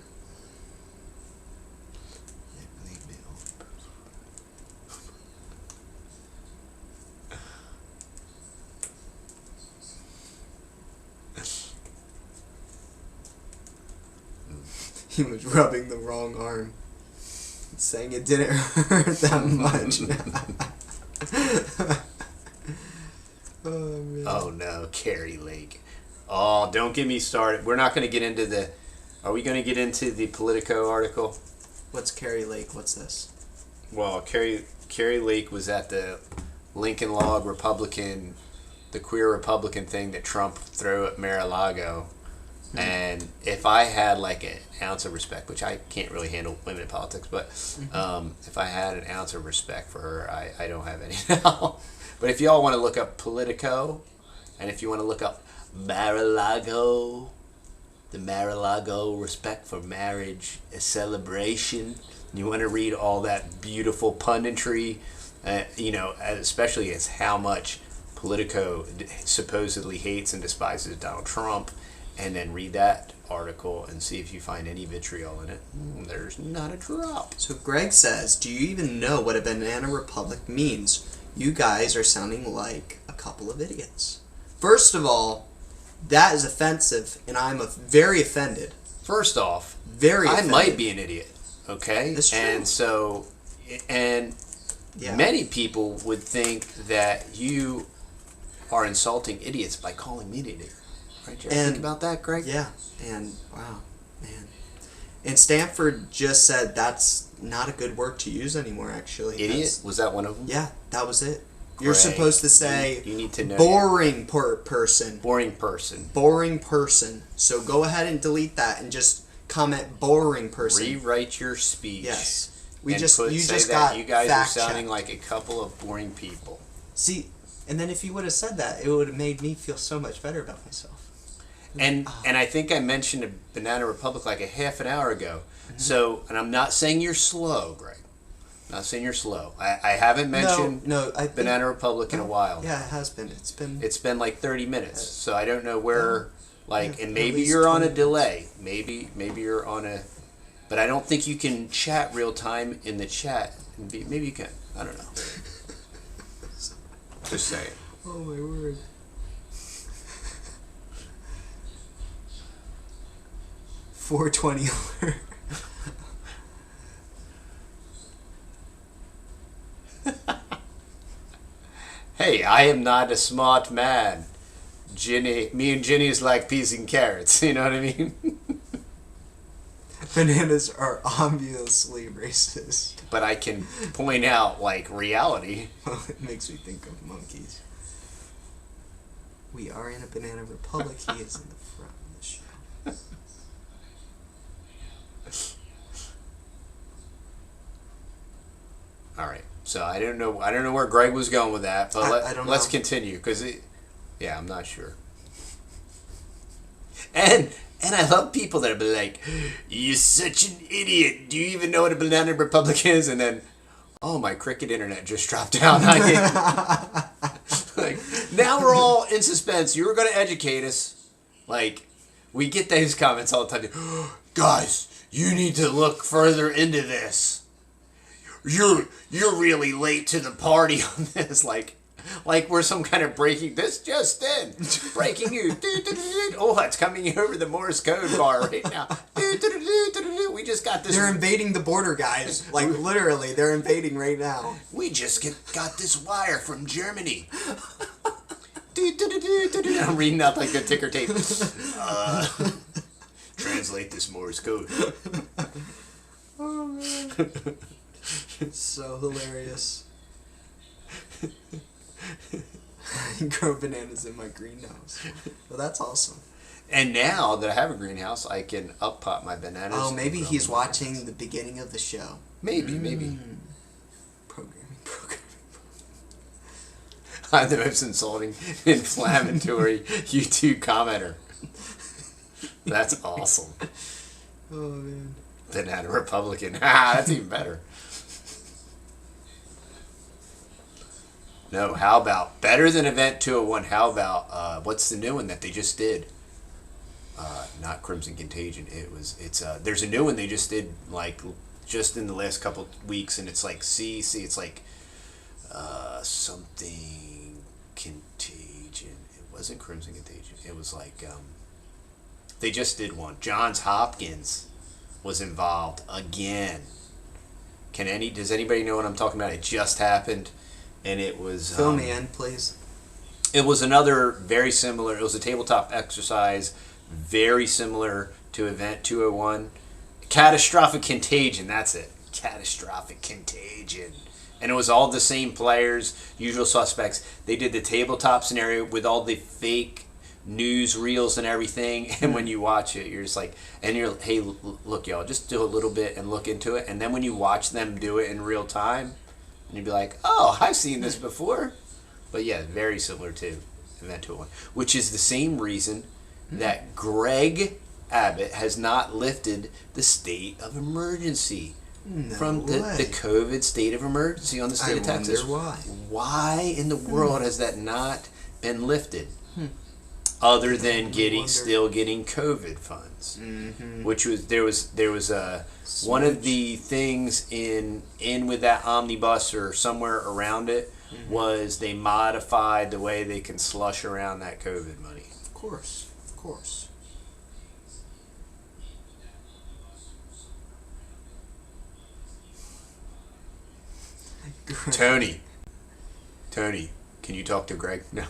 He was rubbing the wrong arm. Saying it didn't hurt that much. Oh, man. Oh no, Carrie Lake. Oh, don't get me started. We're not going to get into the. Are we going to get into the Politico article? What's Carrie Lake? What's this? Well, Carrie Lake was at the Lincoln Log Republican, the queer Republican thing that Trump threw at Mar-a-Lago. And if I had like an ounce of respect, which I can't really handle women in politics, but if I had an ounce of respect for her, I don't have any now. But if y'all want to look up Politico, and if you want to look up Mar-a-Lago, the Mar-a-Lago Respect for Marriage, a celebration, you want to read all that beautiful punditry, especially as how much Politico supposedly hates and despises Donald Trump, and then read that article and see if you find any vitriol in it. There's not a drop. So Greg says, do you even know what a banana republic means? You guys are sounding like a couple of idiots. First of all, that is offensive, and I'm very offended. First off, Very I offended. might be an idiot, okay? That's true. And so, many people would think that you are insulting idiots by calling me an idiot. Right? Did you ever think about that, Greg? Yeah, and wow, man. And Stanford just said that's not a good word to use anymore, actually. Idiot? Was that one of them? Yeah, that was it. You're Greg, supposed to say you need to know boring person. boring person. Boring person. So go ahead and delete that and just comment boring person. Rewrite your speech. Yes. You just that got you guys are fact sounding checked. like a couple of boring people. See, and then if you would have said that, it would have made me feel so much better about myself. And I think I mentioned a Banana Republic like a half an hour ago. So, and I'm not saying you're slow, Greg. I'm not saying you're slow. I haven't mentioned Banana Republic in a while. Yeah, it has been. It's been like 30 minutes. So I don't know where, like, and at maybe least you're on a 20 delay. Maybe you're on a, but I don't think you can chat real time in the chat. Maybe you can. I don't know. Just saying. Oh my word. $4.20 alert. Hey, I am not a smart man. Me and Ginny is like peas and carrots. You know what I mean? Bananas are obviously racist. But I can point out, like, reality. Well, it makes me think of monkeys. We are in a banana republic. He is in the front of the show. All right. So I don't know where Greg was going with that, but I don't let's know. continue because yeah, I'm not sure. And I love people that are like, "You're such an idiot. Do you even know what a Banana Republic is?" And then, "Oh, my cricket internet just dropped down." Like, now we're all in suspense. You were going to educate us. Like, we get those comments all the time. Guys, you need to look further into this. You're really late to the party on this. Like we're some kind of breaking. This just in. Breaking news. Oh, it's coming over the Morse code bar right now. We just got this. They're invading the border, guys. Like, literally, they're invading right now. We just got this wire from Germany. I'm reading out like a ticker tape. Translate this Morse code. Oh, man. So hilarious. I grow bananas in my greenhouse. Well, that's awesome. And now that I have a greenhouse, I can up pot my bananas. Oh, maybe he's my watching bananas. the beginning of the show. Maybe. Programming. I'm the most insulting, inflammatory YouTube commenter. That's awesome. Oh, man. Banana Republican. That's even better. No, how about better than Event 201? How about what's the new one that they just did? Not Crimson Contagion. It's there's a new one they just did like just in the last couple weeks, and it's like it's like something Contagion. It wasn't Crimson Contagion. It was like they just did one. Johns Hopkins was involved again. Does anybody know what I'm talking about? It just happened. And it was... Fill me in, please. It was another very similar... It was a tabletop exercise, very similar to Event 201. Catastrophic Contagion, that's it. Catastrophic Contagion. And it was all the same players, usual suspects. They did the tabletop scenario with all the fake news reels and everything. And when you watch it, you're just like... And you're hey, look, y'all, just do a little bit and look into it. And then when you watch them do it in real time... And you'd be like, oh, I've seen this before. But yeah, very similar to Event 201. Which is the same reason that Greg Abbott has not lifted the state of emergency. From the COVID state of emergency on the state of Texas. Why? Why in the world has that not been lifted? Other than still getting COVID funds. Which was there was one of the things in with that omnibus or somewhere around it was they modified the way they can slush around that COVID money. Of course. Tony, can you talk to Greg? No.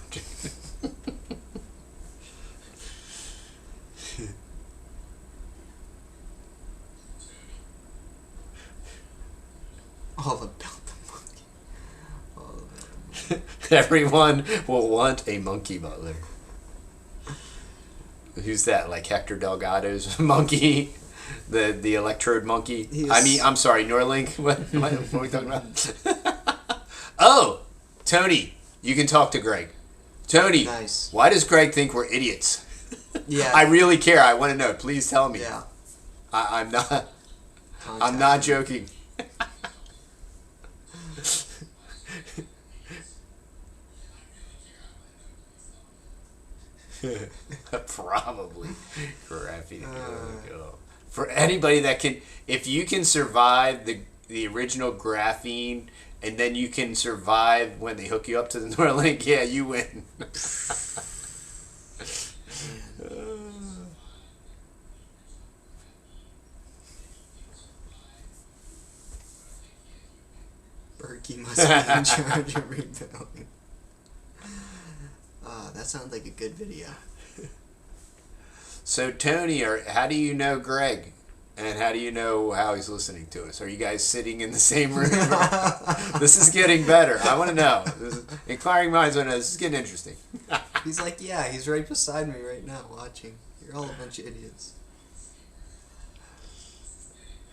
All about the monkey. All about the monkey. Everyone will want a monkey butler. Who's that? Like Hector Delgado's monkey? The electrode monkey? I'm sorry, Neuralink? What are we talking about? Oh! Tony, you can talk to Greg. Tony, Nice. Why does Greg think we're idiots? Yeah. I really care. I want to know. Please tell me. Yeah. I'm not. I'm Contact not me. joking. Probably graphene. For anybody that can, if you can survive the original graphene, and then you can survive when they hook you up to the Neuralink, yeah, you win. Berkey must be in charge of rebuilding. That sounds like a good video. So Tony, how do you know Greg? And how do you know how he's listening to us? Are you guys sitting in the same room? This is getting better. I want to know. Inquiring minds want to know. This is getting interesting. He's like, yeah, he's right beside me right now watching. You're all a bunch of idiots.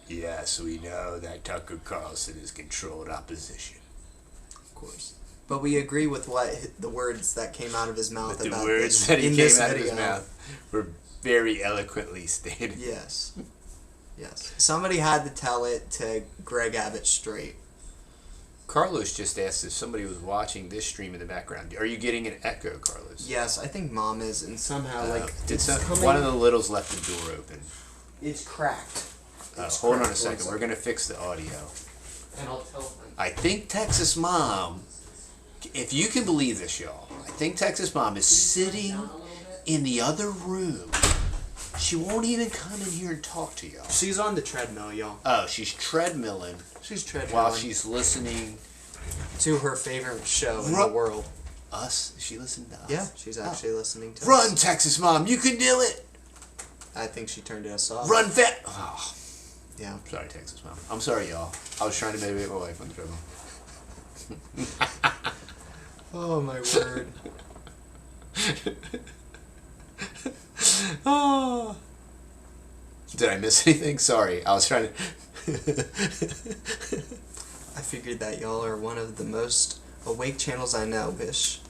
Yes, we know that Tucker Carlson is controlled opposition. Of course. But we agree with what the words that came out of his mouth But about the words this, that he in came this out of video. his mouth were very eloquently stated. Yes. Yes. Somebody had to tell it to Greg Abbott straight. Carlos just asked if somebody was watching this stream in the background. Are you getting an echo, Carlos? Yes, I think Mom is, and somehow, One of the littles left the door open. It's cracked. Hold on a second. We're going to fix the audio. And I'll tell them. I think Texas Mom, if you can believe this, y'all, I think Texas Mom is sitting in the other room. She won't even come in here and talk to y'all. She's on the treadmill, y'all. Oh, she's treadmilling She's treadmilling. while she's listening. To her favorite show in the world. Us? Is she listening to us? Yeah, she's actually listening to Run, us. Texas Mom. You can do it. I think she turned us off. Run fast. Oh, Yeah. sorry, Texas Mom. I'm sorry, y'all. I was trying to motivate my wife on the treadmill. Oh, my word. Oh. Did I miss anything? Sorry, I was trying to. I figured that y'all are one of the most awake channels I know, Bish.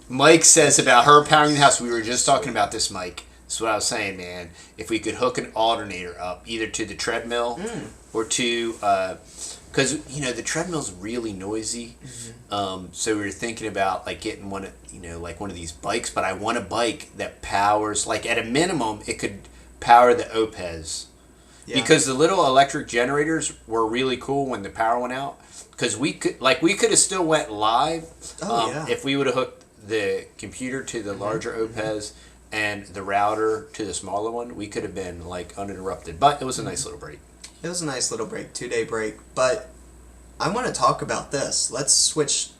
Mike says about her powering the house. We were just talking about this, Mike. That's what I was saying, man. If we could hook an alternator up, either to the treadmill or to, because the treadmill's really noisy. So we were thinking about like getting one of these bikes. But I want a bike that powers, like at a minimum, it could power the Opez. Yeah. Because the little electric generators were really cool when the power went out. Because we could have still went live if we would have hooked the computer to the larger Opez and the router to the smaller one. We could have been like uninterrupted. But it was a nice little break. It was a nice little break, 2-day break. But I want to talk about this. Let's switch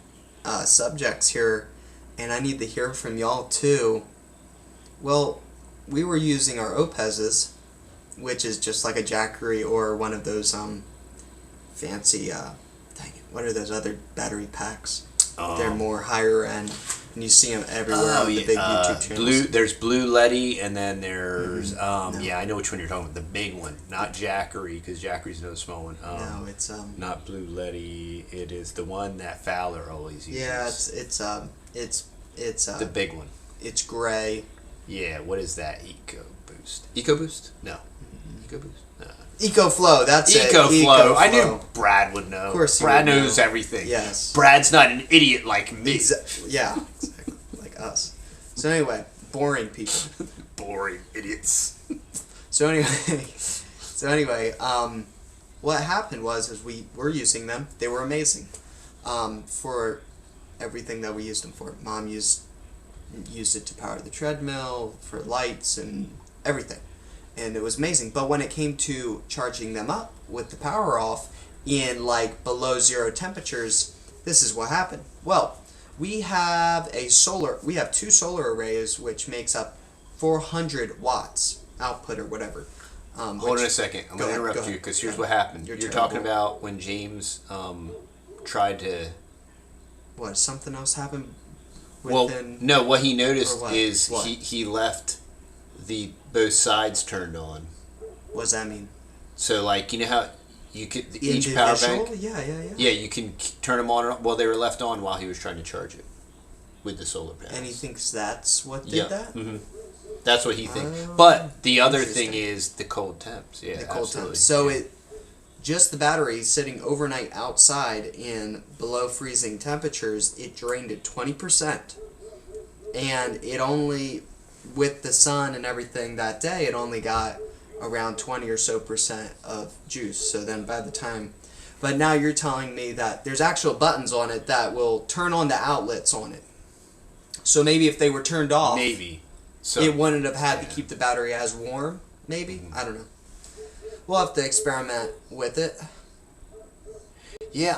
subjects here, and I need to hear from y'all too. Well, we were using our Opez's, which is just like a Jackery or one of those fancy, what are those other battery packs? They're more higher end, and you see them everywhere on the big YouTube channels. There's Blue Letty, and then there's I know which one you're talking about. The big one, not Jackery, because Jackery's another small one. No, it's not Blue Letty. It is the one that Fowler always uses. Yeah, it's the big one. It's gray. Yeah, what is that? EcoBoost? No. EcoBoost? No. EcoFlow, that's it. EcoFlow. I knew Brad would know. Of course Brad would knows know. everything. Yes. Brad's not an idiot like me. Yeah, exactly. Like us. So anyway, boring people. Boring idiots. So anyway, what happened was we were using them. They were amazing for everything that we used them for. Mom used it to power the treadmill, for lights and everything. And it was amazing. But when it came to charging them up with the power off in like below zero temperatures, this is what happened. Well, we have two solar arrays, which makes up 400 watts output or whatever. Hold on a second. I'm going to interrupt you because here's what happened. You're talking about when James tried to... What, something else happened? What he noticed is What? he left both sides turned on. What does that mean? So like, you know how you could each power bank? Yeah, you can turn them on or off. Well, they were left on while he was trying to charge it with the solar panels. And he thinks that's what did that? Mm-hmm. That's what he thinks. But the other thing Interesting. is the cold temps. Yeah, The cold absolutely. temps. So Yeah. just the battery sitting overnight outside in below freezing temperatures, it drained at 20%. And it only, with the sun and everything that day, it only got around 20 or so percent of juice. So then by the time, but now you're telling me that there's actual buttons on it that will turn on the outlets on it. So maybe if they were turned off, Maybe. So it wouldn't have had to yeah. keep the battery as warm. Maybe, I don't know. We'll have to experiment with it. Yeah,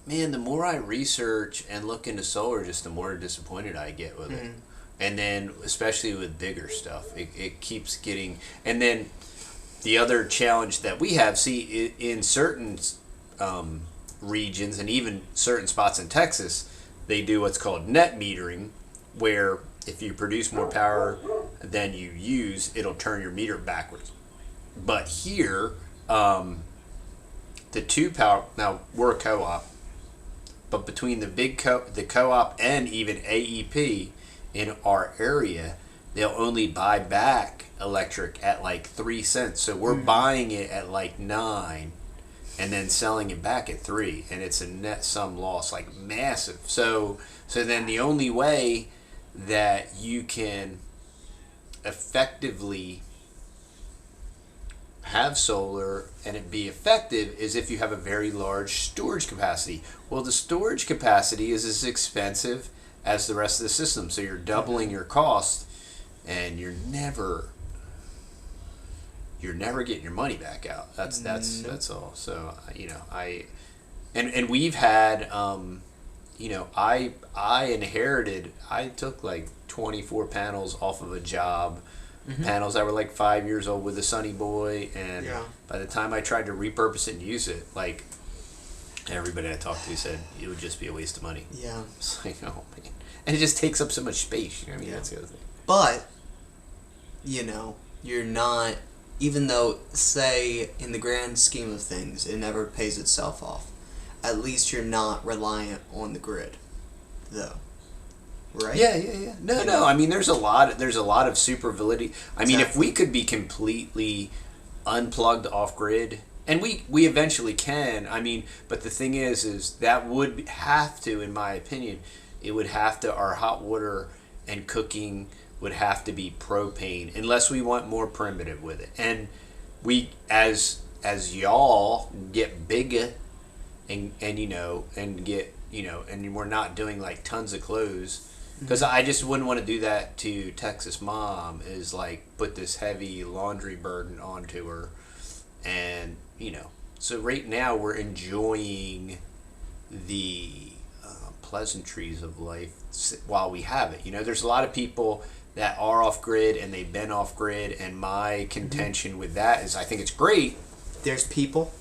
the more I research and look into solar, just the more disappointed I get with it. And then, especially with bigger stuff, it keeps getting. And then, the other challenge that we have, see, in certain regions and even certain spots in Texas, they do what's called net metering, where if you produce more power than you use, it'll turn your meter backwards. But here, the two power, now we're a co-op, but between the co-op and even AEP in our area, they'll only buy back electric at like 3 cents. So we're buying it at like 9 and then selling it back at 3, and it's a net sum loss, like massive. So then the only way that you can effectively have solar and it be effective is if you have a very large storage capacity. Well, the storage capacity is as expensive as the rest of the system, so you're doubling your cost, and you're never getting your money back out. That's all. So and we've had I inherited. I took like 24 panels off of a job. Panels that were like 5 years old with a Sunny Boy, and by the time I tried to repurpose it and use it, like everybody I talked to said it would just be a waste of money. Yeah. It's like, oh man, and it just takes up so much space. You know what I mean? That's the other thing. But, you're not, even though, say, in the grand scheme of things, it never pays itself off, at least you're not reliant on the grid, though. Right? Yeah. No. I mean, there's a lot of super validity. I mean, if we could be completely unplugged off grid, and we eventually can. I mean, but the thing is that would have to, in my opinion, it would have to, our hot water and cooking would have to be propane, unless we want more primitive with it. And we, as y'all get bigger, and get, and we're not doing like tons of clothes. Because I just wouldn't want to do that to Texas Mom, is like put this heavy laundry burden onto her. And, so right now we're enjoying the pleasantries of life while we have it. There's a lot of people that are off grid and they've been off grid. And my contention with that is I think it's great. There's people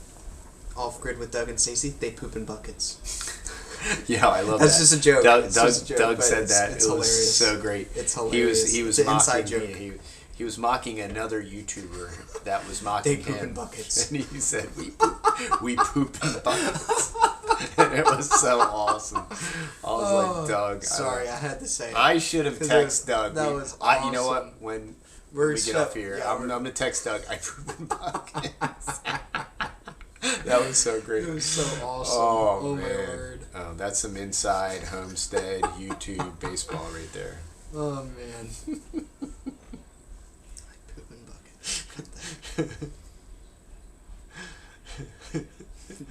off grid with Doug and Stacey, they poop in buckets. Yeah, I love That's that. just a joke. Doug But said that. It's It hilarious. was so great. It's hilarious. He was It's an mocking inside joke. me. He was mocking another YouTuber that was mocking They poop him. in buckets. And he said, we poop in buckets. And it was so awesome. I was like, Doug. Sorry, I had to say it. I should have 'Cause texted Doug. that was awesome. You know what? When we get up here, I'm going to text Doug. I poop in buckets. That was so great. It was so awesome. Oh, my man. word. Oh, that's some inside Homestead YouTube baseball right there. Oh, man. I poop in buckets.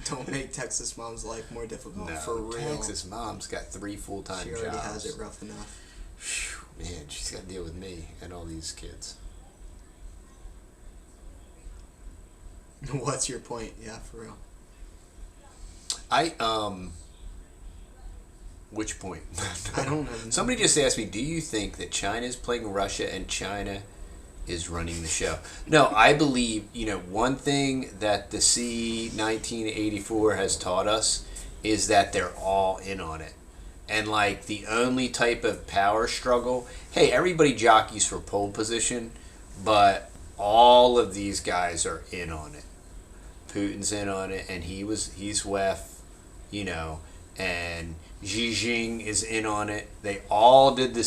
Don't make Texas Mom's life more difficult, No, for real. Texas Mom's got 3 full-time She jobs. already has it rough enough. Phew, man, she's got to deal with me and all these kids. What's your point? Yeah, for real. Which point? I don't know. Somebody just asked me, do you think that China is playing Russia and China is running the show? No, I believe, one thing that the C-1984 has taught us is that they're all in on it. And like the only type of power struggle, hey, everybody jockeys for pole position, but all of these guys are in on it. Putin's in on it, and he's WEF, and Xi Jinping is in on it. They all did the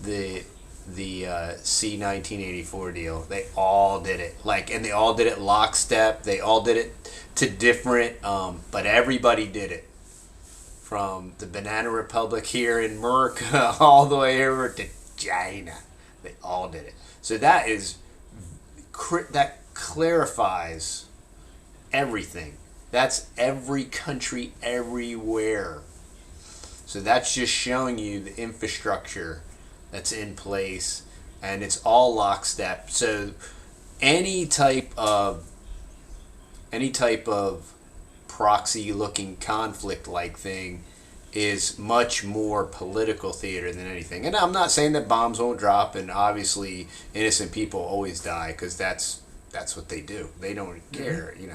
C-1984 deal. They all did it. And they all did it lockstep. They all did it to different, but everybody did it. From the Banana Republic here in America all the way over to China. They all did it. So that clarifies everything. That's every country everywhere. So that's just showing you the infrastructure that's in place, and it's all lockstep. So any type of proxy looking conflict like thing is much more political theater than anything. And I'm not saying that bombs won't drop, and obviously innocent people always die, because that's what they do. They don't care, They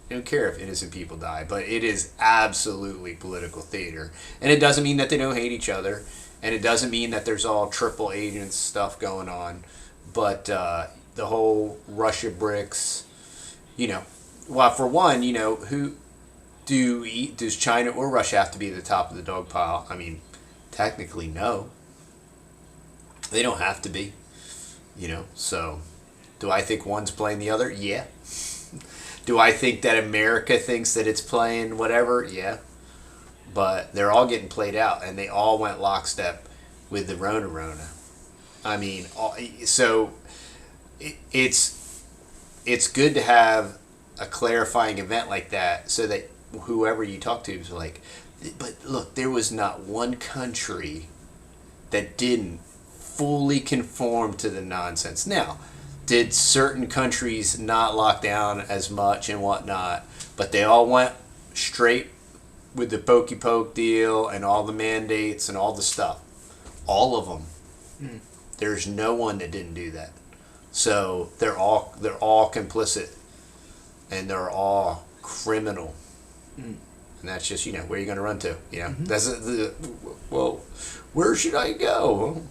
don't care if innocent people die, but it is absolutely political theater. And it doesn't mean that they don't hate each other, and it doesn't mean that there's all triple agents stuff going on. But the whole Russia BRICS, well, for one, who does China or Russia have to be at the top of the dog pile? I mean, technically, no. They don't have to be, So, do I think one's playing the other? Yeah. Do I think that America thinks that it's playing whatever? Yeah. But they're all getting played out, and they all went lockstep with the Rona. I mean, so it's good to have a clarifying event like that, so that whoever you talk to is like, but look, there was not one country that didn't fully conform to the nonsense. Now, did certain countries not lock down as much and whatnot, but they all went straight with the pokey poke deal and all the mandates and all the stuff. All of them. There's no one that didn't do that. So they're all complicit, and they're all criminal. And that's just, where are you going to run to? That's well, where should I go?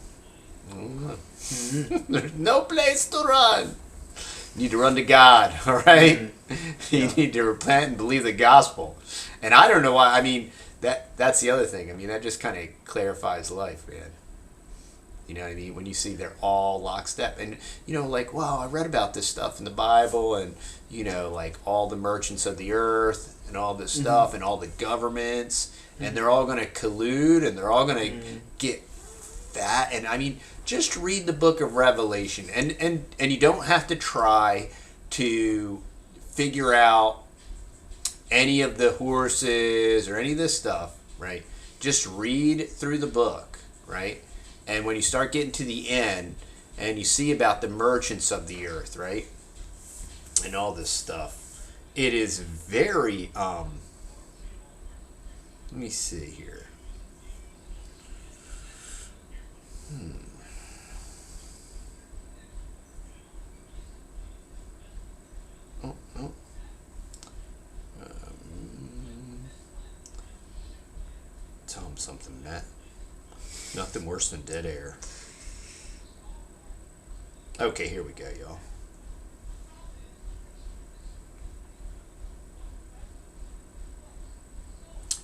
There's no place to run. You need to run to God, all right? You need to repent and believe the gospel. And I don't know why. I mean, that's the other thing. I mean, that just kind of clarifies life, man. You know what I mean? When you see they're all lockstep. And, wow, I read about this stuff in the Bible, and, all the merchants of the earth and all this stuff, and all the governments, and they're all going to collude, and they're all going to get fat. And, I mean, just read the book of Revelation. And you don't have to try to figure out any of the horses or any of this stuff, right? Just read through the book, right? And when you start getting to the end, and you see about the merchants of the earth, right? And all this stuff, it is very, let me see here. Tell him something, Matt. Nothing worse than dead air. Okay, here we go, y'all.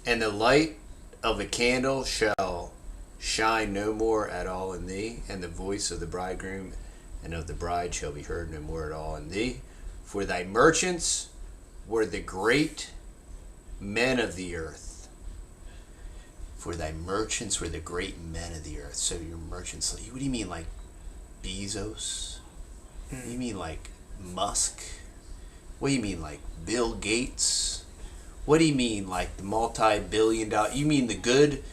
And the light of a candle shall shine no more at all in thee, and the voice of the bridegroom and of the bride shall be heard no more at all in thee. For thy merchants were the great men of the earth. For thy merchants were the great men of the earth. So your merchants, what do you mean, like Bezos? You mean like Musk? What do you mean, like Bill Gates? What do you mean, like the multi-billion-dollar? You mean the good?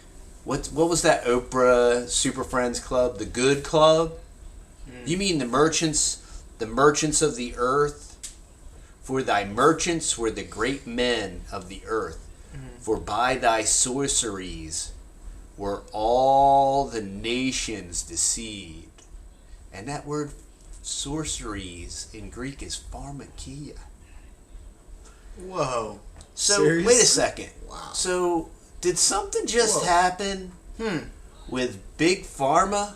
What was that Oprah Super Friends Club? The Good Club? You mean the merchants of the earth? For thy merchants were the great men of the earth. For by thy sorceries were all the nations deceived. And that word sorceries in Greek is pharmakia. Whoa. So, Seriously? wait a second. Wow. So, did something just happen with Big Pharma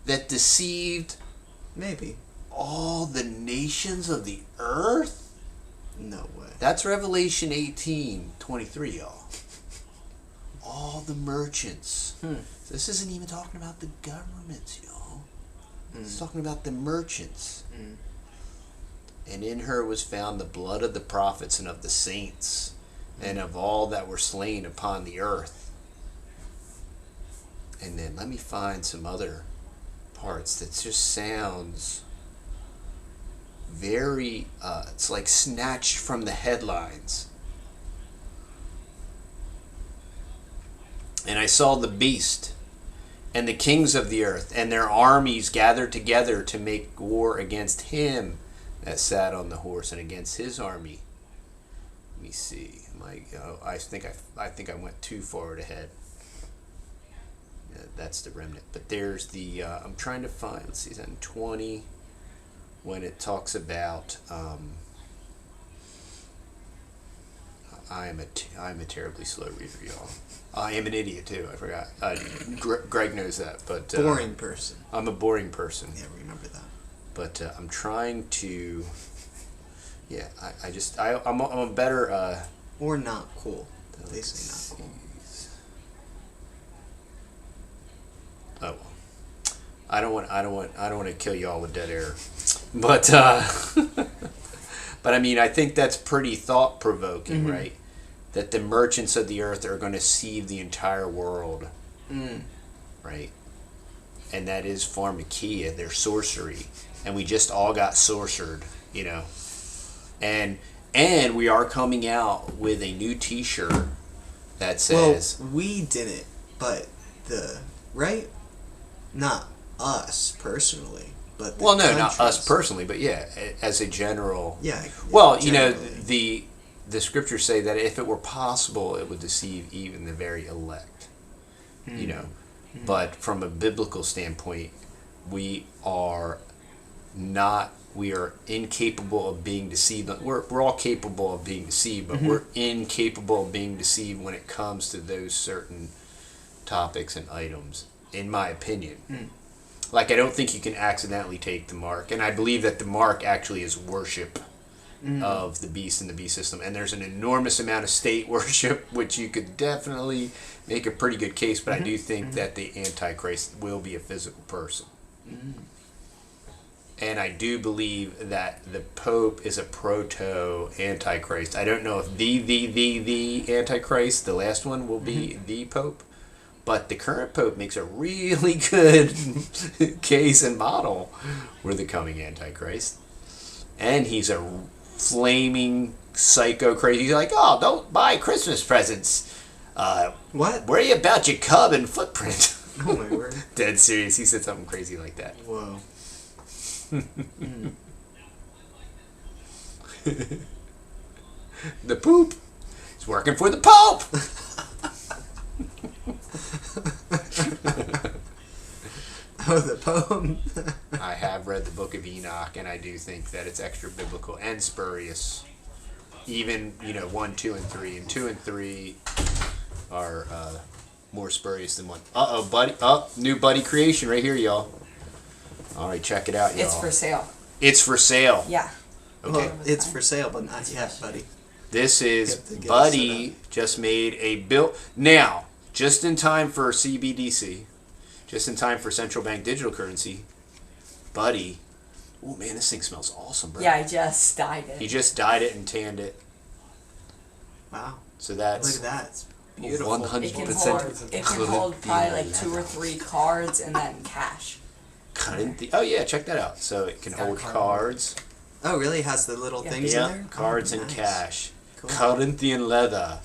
that deceived Maybe. all the nations of the earth? No way. That's Revelation 18:23, y'all. all the merchants. This isn't even talking about the governments, y'all. It's talking about the merchants. And in her was found the blood of the prophets and of the saints, and of all that were slain upon the earth. And then let me find some other parts that just sounds very, it's like snatched from the headlines. And I saw the beast and the kings of the earth and their armies gathered together to make war against him that sat on the horse and against his army. Let me see. I think I went too far ahead. Yeah, that's the remnant. But there's the I'm trying to find. Let's see. Is that in 20 when it talks about I'm a terribly slow reader, y'all. I am an idiot too. I forgot. Greg knows that, but boring person. I'm a boring person. Yeah, remember that. But I'm trying to. Yeah, I'm a better. Or not cool. They say not cool. Oh well. I don't want to kill y'all with dead air, but but I mean I think that's pretty thought provoking, right? That the merchants of the earth are going to deceive the entire world, right? And that is pharmakia, their sorcery, and we just all got sorcered, you know. And we are coming out with a new T-shirt that says. Well, we didn't, but right? Not us personally, but Well, no, not us personally, but yeah, as a general. Yeah. Well, generally. you know, the scriptures say that if it were possible, it would deceive even the very elect. You know, but from a biblical standpoint, we are incapable of being deceived. We're all capable of being deceived, but we're incapable of being deceived when it comes to those certain topics and items, in my opinion. Like, I don't think you can accidentally take the mark, and I believe that the mark actually is worship of the beast and the beast system, and there's an enormous amount of state worship, which you could definitely make a pretty good case, but I do think that the Antichrist will be a physical person. And I do believe that the Pope is a proto-Antichrist. I don't know if the Antichrist, the last one, will be the Pope. But the current Pope makes a really good case and model for the coming Antichrist. And he's a flaming psycho crazy. He's like, oh, don't buy Christmas presents. What? Worry about your cub and footprint. Oh my word. Dead serious. He said something crazy like that. Whoa. The poop is working for the Pope. Oh, the poem. I have read the Book of Enoch, and I do think that it's extra biblical and spurious. Even 1, 2, and 3, and 2 and 3 are more spurious than 1. Buddy! New buddy creation right here, y'all. All right, check it out, y'all. It's for sale. It's for sale. Yeah. Okay. Well, it's for sale, but not yet, buddy. This is Get it Buddy set just made a bill now, just in time for CBDC, just in time for central bank digital currency. Buddy, oh man, this thing smells awesome, bro. Yeah, I just dyed it. He just dyed it and tanned it. Wow. So that's Look at that. It's beautiful. 100%. It can hold probably like 2 or 3 cards and then cash. Oh yeah, check that out. So it can got hold card. cards. Oh, really? It has the little Yeah. things in Yeah, there? cards Oh, and nice. cash. Cool. Corinthian leather.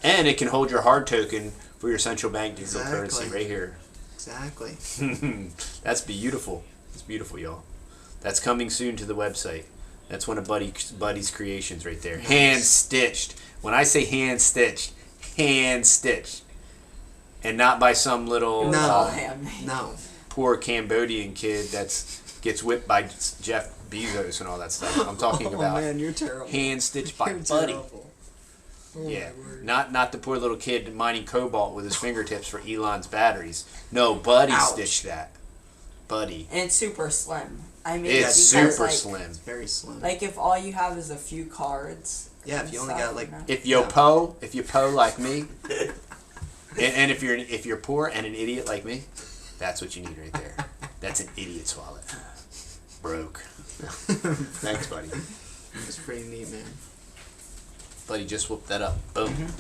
And it can hold your hard token for your central bank digital Exactly. currency right here. Exactly. That's beautiful. It's beautiful, y'all. That's coming soon to the website. That's one of Buddy's creations right there. Nice. Hand stitched. When I say hand stitched, and not by some little No. All handmade. No. poor Cambodian kid that's gets whipped by Jeff Bezos and all that stuff. I'm talking Oh about man, you're terrible. hand stitched by You're Buddy. terrible. Oh, Yeah, my word. not the poor little kid mining cobalt with his fingertips for Elon's batteries. No, Buddy Ouch. stitched that. Buddy. And it's super slim. I mean, It's because, super like, slim. Very slim. Like if all you have is a few cards. Yeah, if and you only stuff, got, like- you know? If you po like me, And if you're poor and an idiot like me, that's what you need right there. That's an idiot's wallet. Broke. Thanks, buddy. It's pretty neat, man. Buddy just whooped that up. Boom.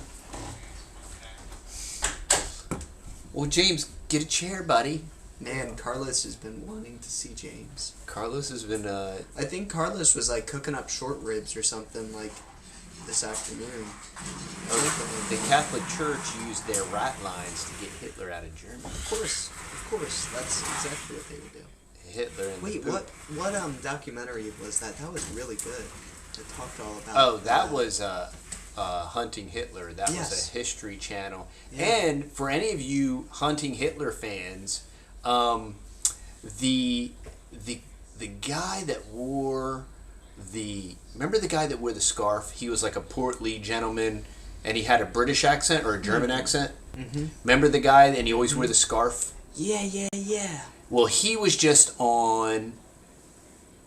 Well, James, get a chair, buddy. Man, Carlos has been wanting to see James. Carlos has been. I think Carlos was like cooking up short ribs or something like this afternoon. The Catholic Church used their rat lines to get Hitler out of Germany. Of course, that's exactly what they would do. Hitler and Wait, the Pope. what documentary was that? That was really good. It talked all about. Oh, that was Hunting Hitler. That Yes. was a History Channel. Yeah. And for any of you Hunting Hitler fans, the guy that wore remember the guy that wore the scarf? He was like a portly gentleman, and he had a British accent or a German accent. Mm-hmm. Remember the guy, and he always wore the scarf? Yeah. Well, he was just on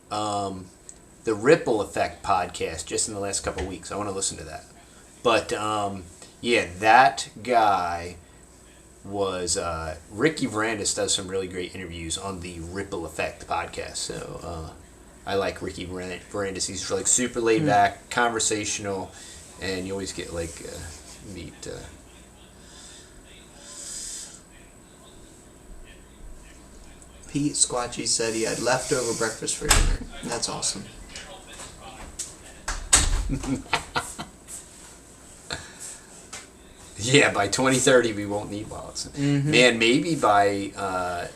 the Ripple Effect podcast just in the last couple of weeks. I want to listen to that. But, yeah, that guy was... Ricky Varandas does some really great interviews on the Ripple Effect podcast. So, I like Ricky Varandas. He's like super laid back, conversational, and you always get like meet... Pete Squatchy said he had leftover breakfast for dinner. That's awesome. Yeah, by 2030 we won't need wallets. Man, maybe by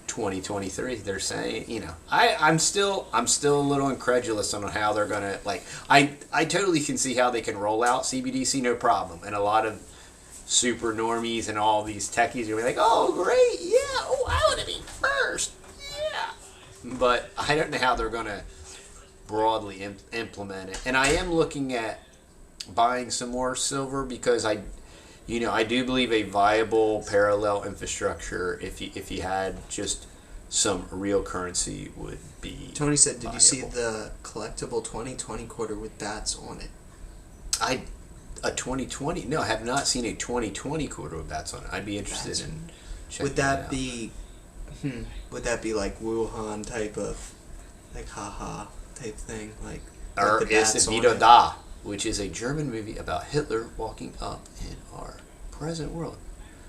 2023 they're saying, you know, I'm still a little incredulous on how they're gonna like. I totally can see how they can roll out CBDC, no problem, and a lot of super normies and all these techies are like, oh great, yeah, oh I want to be first, yeah. But I don't know how they're gonna broadly implement it. And I am looking at buying some more silver because I do believe a viable parallel infrastructure, if you had just some real currency, would be. Tony said, "Did viable. you see the collectible 2020 quarter with bats on it?" A 2020? No, I have not seen a 2020 quarter with bats on it. I'd be interested in checking Would that out. be? Would that be like Wuhan type of, like haha type thing, like Or the is bats it on Vito it? Da, which is a German movie about Hitler walking up in our present world.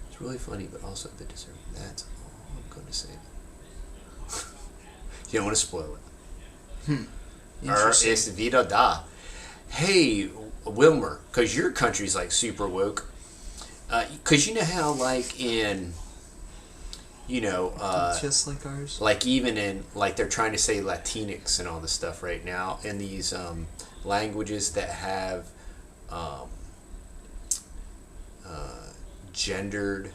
It's really funny, but also a bit disturbing. That's all I'm going to say. You don't want to spoil it. Or Interesting. is Vito Da. Hey, Wilmer, because your country's like super woke. Because you know how like in, just like ours. like even in like they're trying to say Latinx and all this stuff right now in these languages that have gendered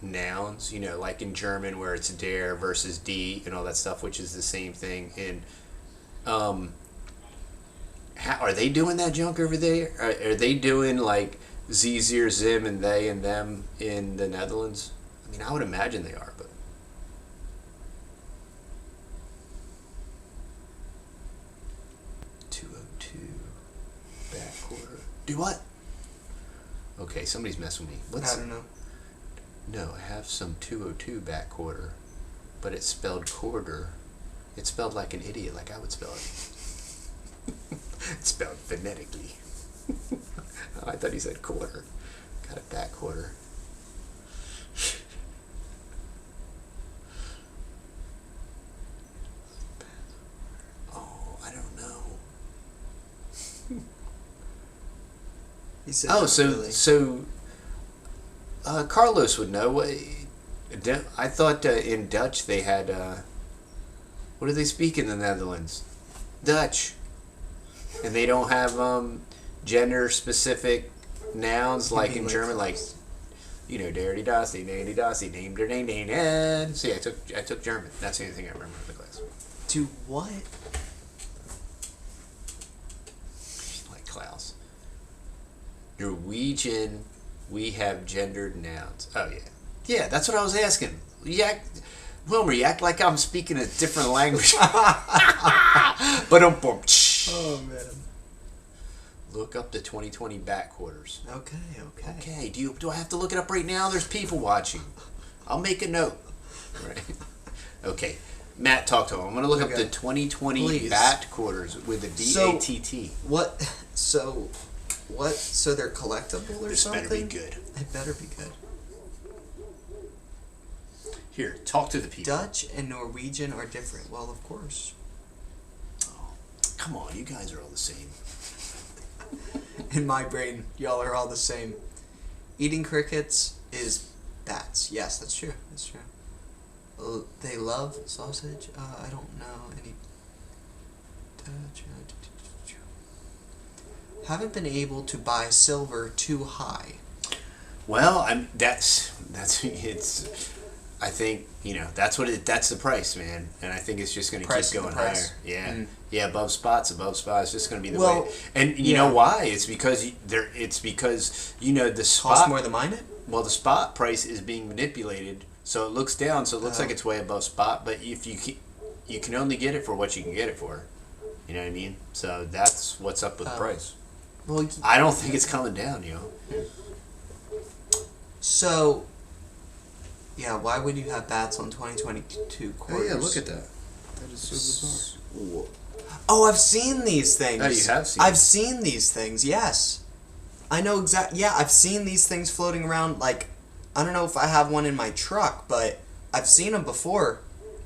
nouns, like in German where it's der versus die and all that stuff, which is the same thing in how are they doing that junk over there? Are they doing like sie, zir, zim, and they and them in the Netherlands? I mean, I would imagine they are, but 202 back quarter. Do what? Okay, somebody's messing with me. I don't know. No, I have some 202 back quarter, but it's spelled quarter. It's spelled like an idiot, like I would spell it. It's spelled phonetically. Oh, I thought he said quarter. Got a back quarter. Oh, I don't know. He said, Oh, not so really. Carlos would know. I thought in Dutch they had. What do they speak in the Netherlands? Dutch. And they don't have gender-specific nouns like in like German, like Klaus. dirty dusty, dandy dusty, name der ding ding and. See, I took German. That's the only thing I remember in the class. Do what? Like Klaus. Norwegian, we have gendered nouns. Oh yeah, yeah. That's what I was asking. Wilmer, you act like I'm speaking a different language. But Oh man. Look up the 2020 bat quarters. Okay. Okay, do I have to look it up right now? There's people watching. I'll make a note. Right. Okay. Matt, talk to him. I'm going to look up the 2020 Please. bat quarters with a BATT. What? So they're collectible or This something? better be good. It better be good. Here, talk to the people. Dutch and Norwegian are different. Well, of course. Come on, you guys are all the same. In my brain, y'all are all the same. Eating crickets is bats. Yes, that's true. That's true. They love sausage. I don't know any. Haven't been able to buy silver too high. Well, that's it's. I think that's that's the price, man, and I think it's just going to keep going higher. Yeah, yeah, above spots. It's just going to be the way. And you know why? It's because the spot costs more to mine it. Well, the spot price is being manipulated, so it looks down, so it looks like it's way above spot. But if you can only get it for what you can get it for. You know what I mean? So that's what's up with the price. Well, I don't think it's coming down, So, yeah, why would you have bats on 2022 quarters? Oh yeah, look at that. That is so bizarre. Oh, I've seen these things. Oh, you have seen I've seen these things, yes. I know exactly. Yeah, I've seen these things floating around. Like, I don't know if I have one in my truck, but I've seen them before.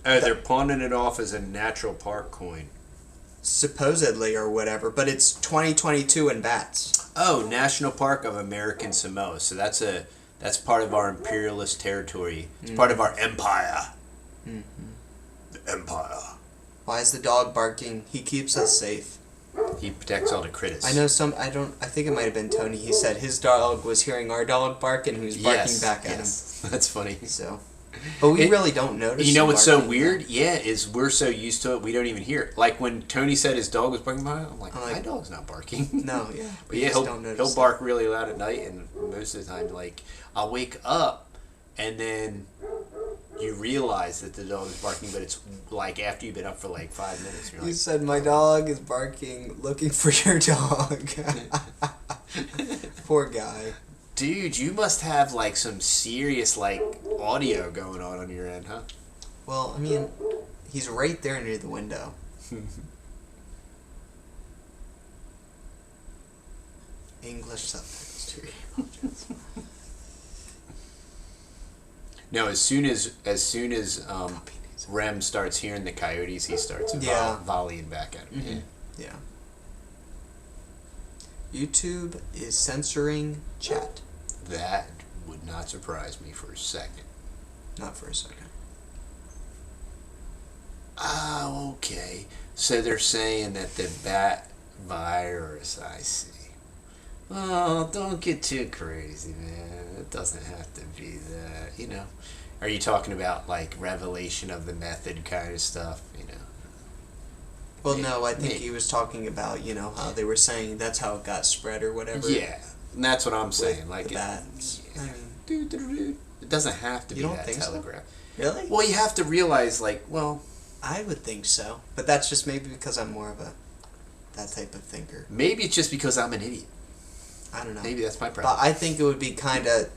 Oh, they're pawning it off as a natural park coin. Supposedly, or whatever, but it's 2022 and bats. Oh, National Park of American Samoa. So that's part of our imperialist territory. It's part of our empire. The empire. Why is the dog barking? He keeps us safe. He protects all the critters. I know I think it might have been Tony. He said his dog was hearing our dog bark and he was barking back at him. That's funny. So, but we really don't notice. You know him what's so barking. weird? Yeah, is we're so used to it, we don't even hear it. Like when Tony said his dog was barking behind, I'm like, my dog's not barking. No, yeah. But yeah, he'll bark really loud at night, and most of the time, like, I'll wake up, and then you realize that the dog is barking, but it's like after you've been up for like 5 minutes. You're You like, said my dog is barking, looking for your dog. Poor guy. dude, you must have like some serious like audio going on your end, huh? Well, I mean, he's right there near the window. English subtitles too. No, as soon as Rem starts hearing the coyotes, he starts volleying back at him. Mm-hmm. Yeah. YouTube is censoring chat. That would not surprise me for a second. Not for a second. Oh, okay. So they're saying that the bat virus, I see. Oh, don't get too crazy, man. It doesn't have to be that, you know. Are you talking about, like, revelation of the method kind of stuff, you know? Well, no, I think he was talking about, how they were saying that's how it got spread or whatever. Yeah, and that's what I'm saying. Like, the bats. I mean, it doesn't have to be that telegraph. So? Really? Well, you have to realize, like, well... I would think so. But that's just maybe because I'm more of that type of thinker. Maybe it's just because I'm an idiot. I don't know. Maybe that's my problem. But I think it would be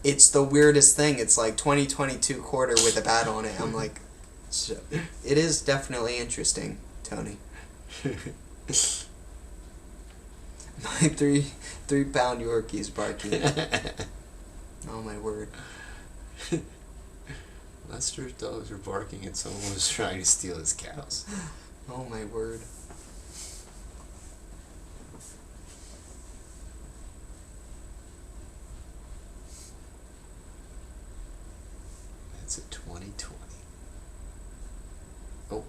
it's the weirdest thing. It's like 2022 quarter with a bat on it. I'm like, it is definitely interesting, Tony. My 3-pound Yorkie's barking. Oh my word. Lester's dogs were barking and someone was trying to steal his cows. Oh my word. That's a 2020. Oh,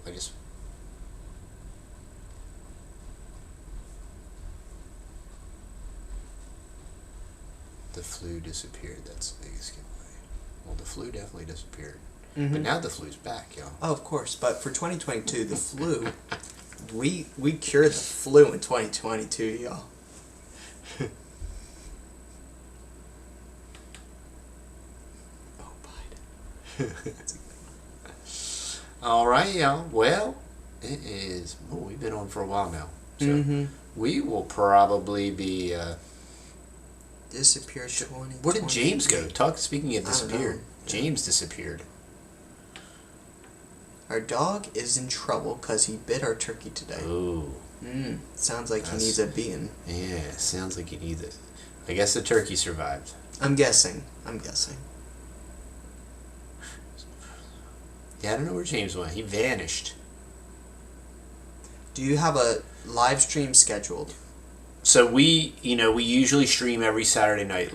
the flu disappeared. That's the biggest giveaway. Well, the flu definitely disappeared. Mm-hmm. But now the flu's back, y'all. Oh, of course. But for 2022, the flu, we cured the flu in 2022, y'all. Oh, Biden. All right, y'all. Well, it is... Oh, we've been on for a while now. So we will probably be. Disappeared 20. Where did James go? Speaking of I don't disappeared, know. James disappeared. Our dog is in trouble because he bit our turkey today. Ooh. Sounds like he needs a beating. Yeah, sounds like he needs it. I guess the turkey survived. I'm guessing. Yeah, I don't know where James went. He vanished. Do you have a live stream scheduled? So we usually stream every Saturday night,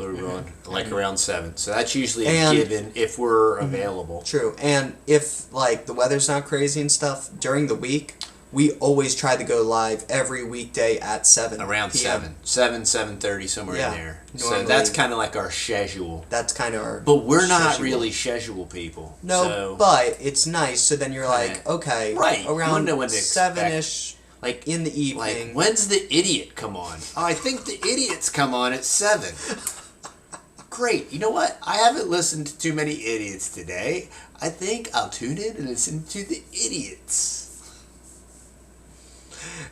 like around 7. So that's usually a given if we're available. True. And if, like, the weather's not crazy and stuff, during the week, we always try to go live every weekday at 7 Around p.m. 7:30, somewhere in there. Normally, so that's kind of like our schedule. That's kind of our But we're not schedule. really schedule people. No, so, but it's nice. So then you're like, okay, right, you don't around know when to expect. 7-ish, like in the evening. Like, when's the idiot come on? Oh, I think the idiot's come on at 7. Great. You know what? I haven't listened to too many idiots today. I think I'll tune in and listen to the idiots.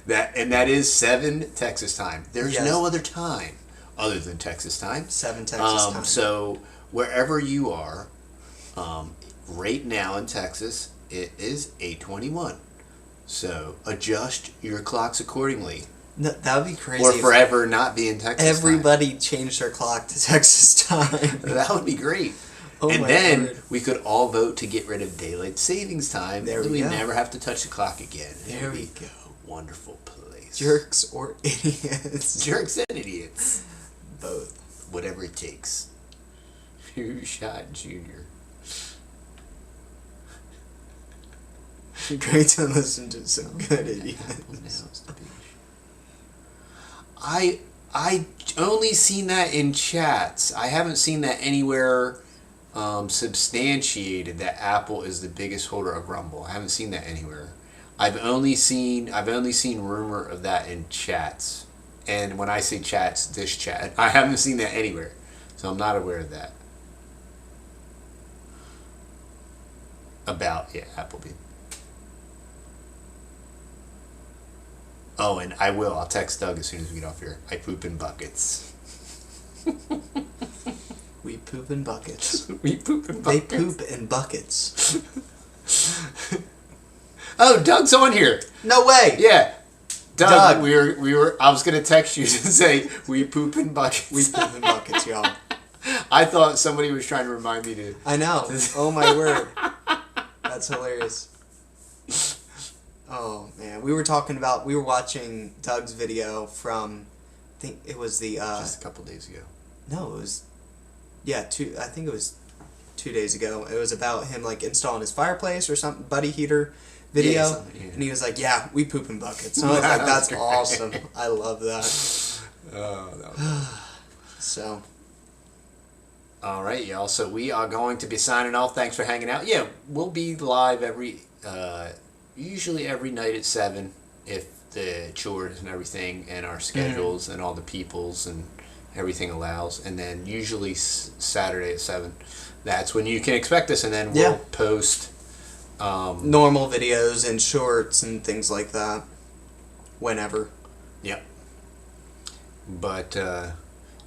That is 7 Texas time. There's no other time other than Texas time. 7 Texas time. So wherever you are, right now in Texas, it is 8:21. So adjust your clocks accordingly. No, that would be crazy. Or forever not be in Texas everybody changed their clock to Texas time. That would be great. Oh and my then word. we could all vote to get rid of daylight savings time. There we we go. never have to touch the clock again. There we go. Wonderful place. Jerks or idiots. Jerks and idiots. Both. Whatever it takes. Who shot Junior? Great to listen to some good idiots. I only seen that in chats. I haven't seen that anywhere substantiated that Apple is the biggest holder of Rumble. I haven't seen that anywhere. I've only seen rumor of that in chats. And when I say chats, this chat. I haven't seen that anywhere. So I'm not aware of that. About Applebee. Oh, and I'll text Doug as soon as we get off here. I poop in buckets. We poop in buckets. We poop in They buckets. poop in buckets. Oh, Doug's on here. No way. Yeah. Doug. We were I was gonna text you to say we poop in buckets. We poop in buckets, y'all. I thought somebody was trying to remind me to. I know. Oh my word. That's hilarious. Oh man, we were watching Doug's video from, I think it was the Just a couple days ago. no, it was, I think it was 2 days ago. It was about him like installing his fireplace or something, buddy heater video, Yeah, something, yeah. and he was like, "Yeah, we poop in buckets." And I was like, "That's awesome. I love that." Oh, that was So, all right, y'all. So we are going to be signing off. Thanks for hanging out. Yeah, we'll be live usually every night at 7 if the chores and everything and our schedules and all the peoples and everything allows. And then usually Saturday at 7. That's when you can expect us. And then we'll post normal videos and shorts and things like that. Whenever. Yep. But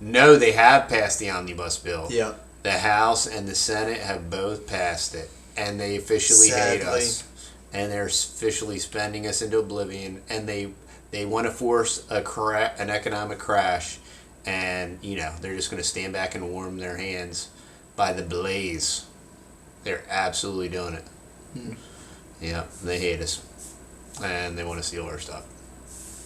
no, they have passed the omnibus bill. Yep. The House and the Senate have both passed it, and they officially hate Sadly. us, and they're officially spending us into oblivion, and they want to force an economic crash, and they're just going to stand back and warm their hands by the blaze. They're absolutely doing it. Yeah, they hate us, and they want to steal our stuff,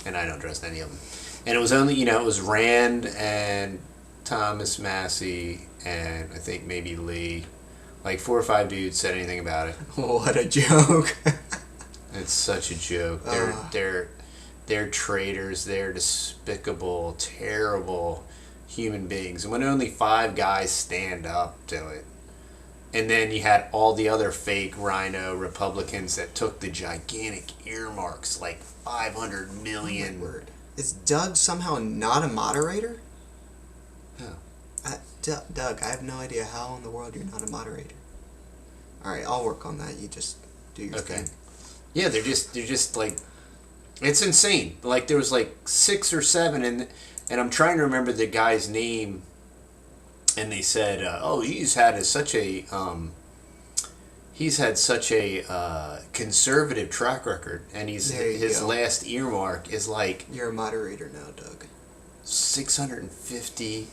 and I don't trust any of them. And it was only it was Rand and Thomas Massey and I think maybe Lee, like 4 or 5 dudes said anything about it. What a joke. It's such a joke. They're traitors. They're despicable, terrible human beings. And when only 5 guys stand up to it, and then you had all the other fake rhino Republicans that took the gigantic earmarks, like 500 million. Word. Is Doug somehow not a moderator? No. Doug, I have no idea how in the world you're not a moderator. All right, I'll work on that. You just do your thing. Yeah, they're just like It's insane. Like there was like 6 or 7, and I'm trying to remember the guy's name. And they said, "Oh, he's had such a conservative track record, and his last earmark is like You're a moderator now, Doug. 650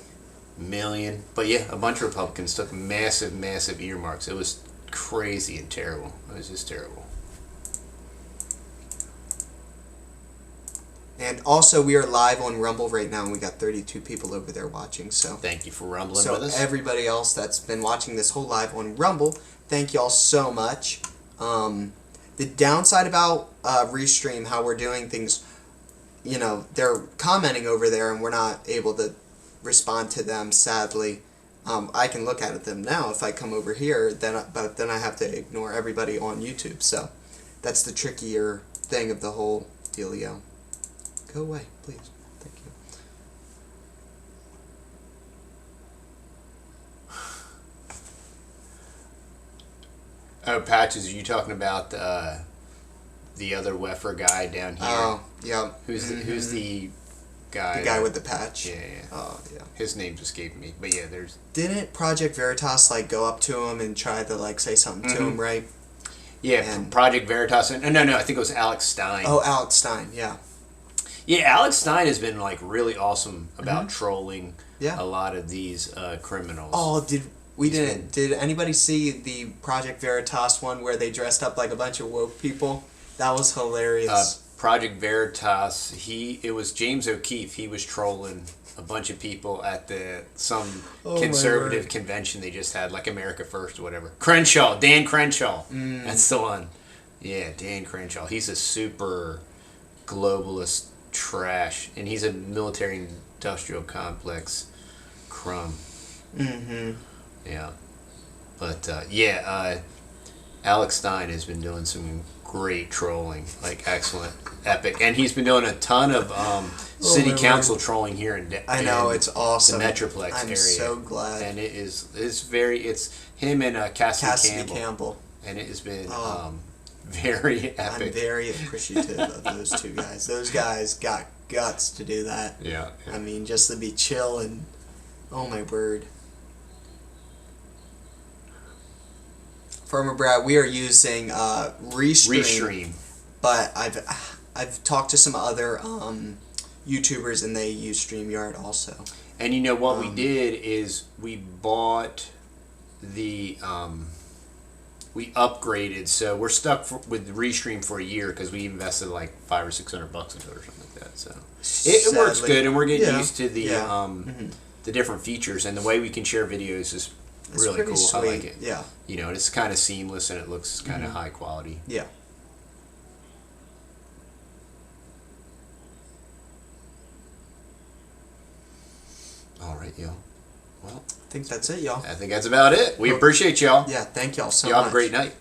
million." But yeah, a bunch of Republicans took massive earmarks. It was crazy and terrible. It was just terrible. And also, we are live on Rumble right now, and we got 32 people over there watching. So Thank you for rumbling with us. everybody else that's been watching this whole live on Rumble, thank y'all so much. The downside about Restream, how we're doing things, you know, they're commenting over there, and we're not able to respond to them. Sadly, I can look at them now if I come over here, but then I have to ignore everybody on YouTube. So that's the trickier thing of the whole dealio. Go away, please. Thank you. Oh, Patches, are you talking about the other Weffer guy down here? Oh, yeah. Who's the guy? The guy with the patch? Yeah. Oh, yeah. His name's escaping me, but yeah, there's. Didn't Project Veritas, like, go up to him and try to, like, say something to him, right? Yeah, And- Project Veritas. No, I think it was Alex Stein. Oh, Alex Stein, yeah. Yeah, Alex Stein has been like really awesome about trolling Yeah. a lot of these criminals. Oh, did anybody see the Project Veritas one where they dressed up like a bunch of woke people? That was hilarious. Project Veritas. It was James O'Keefe. He was trolling a bunch of people at some Oh, conservative my word. convention they just had, like America First or whatever. Dan Crenshaw. That's the one. Yeah, Dan Crenshaw. He's a super globalist trash, and he's a military industrial complex crumb. Yeah, but Alex Stein has been doing some great trolling, like excellent, epic, and he's been doing a ton of city my council trolling here in I know, it's awesome. the Metroplex I'm area. so glad. And it's him and Cassidy Campbell, and it has been very epic. I'm very appreciative of those two guys. Those guys got guts to do that. Yeah. I mean, just to be chill and, oh my word. Farmer Brad, we are using Restream, but I've talked to some other YouTubers, and they use StreamYard also. And you know what we did is we bought the we upgraded, so we're stuck with Restream for a year because we invested like $500 or $600 into it or something like that. So it works Sadly. good, and we're getting Yeah. used to the the different features, and the way we can share videos is It's really pretty cool. sweet. I like it. Yeah. You know, it's kind of seamless and it looks kind of high quality. Yeah. All right, y'all. Well, I think that's it, y'all. I think that's about it. We appreciate y'all. Yeah, thank y'all so Y'all much. have a great night.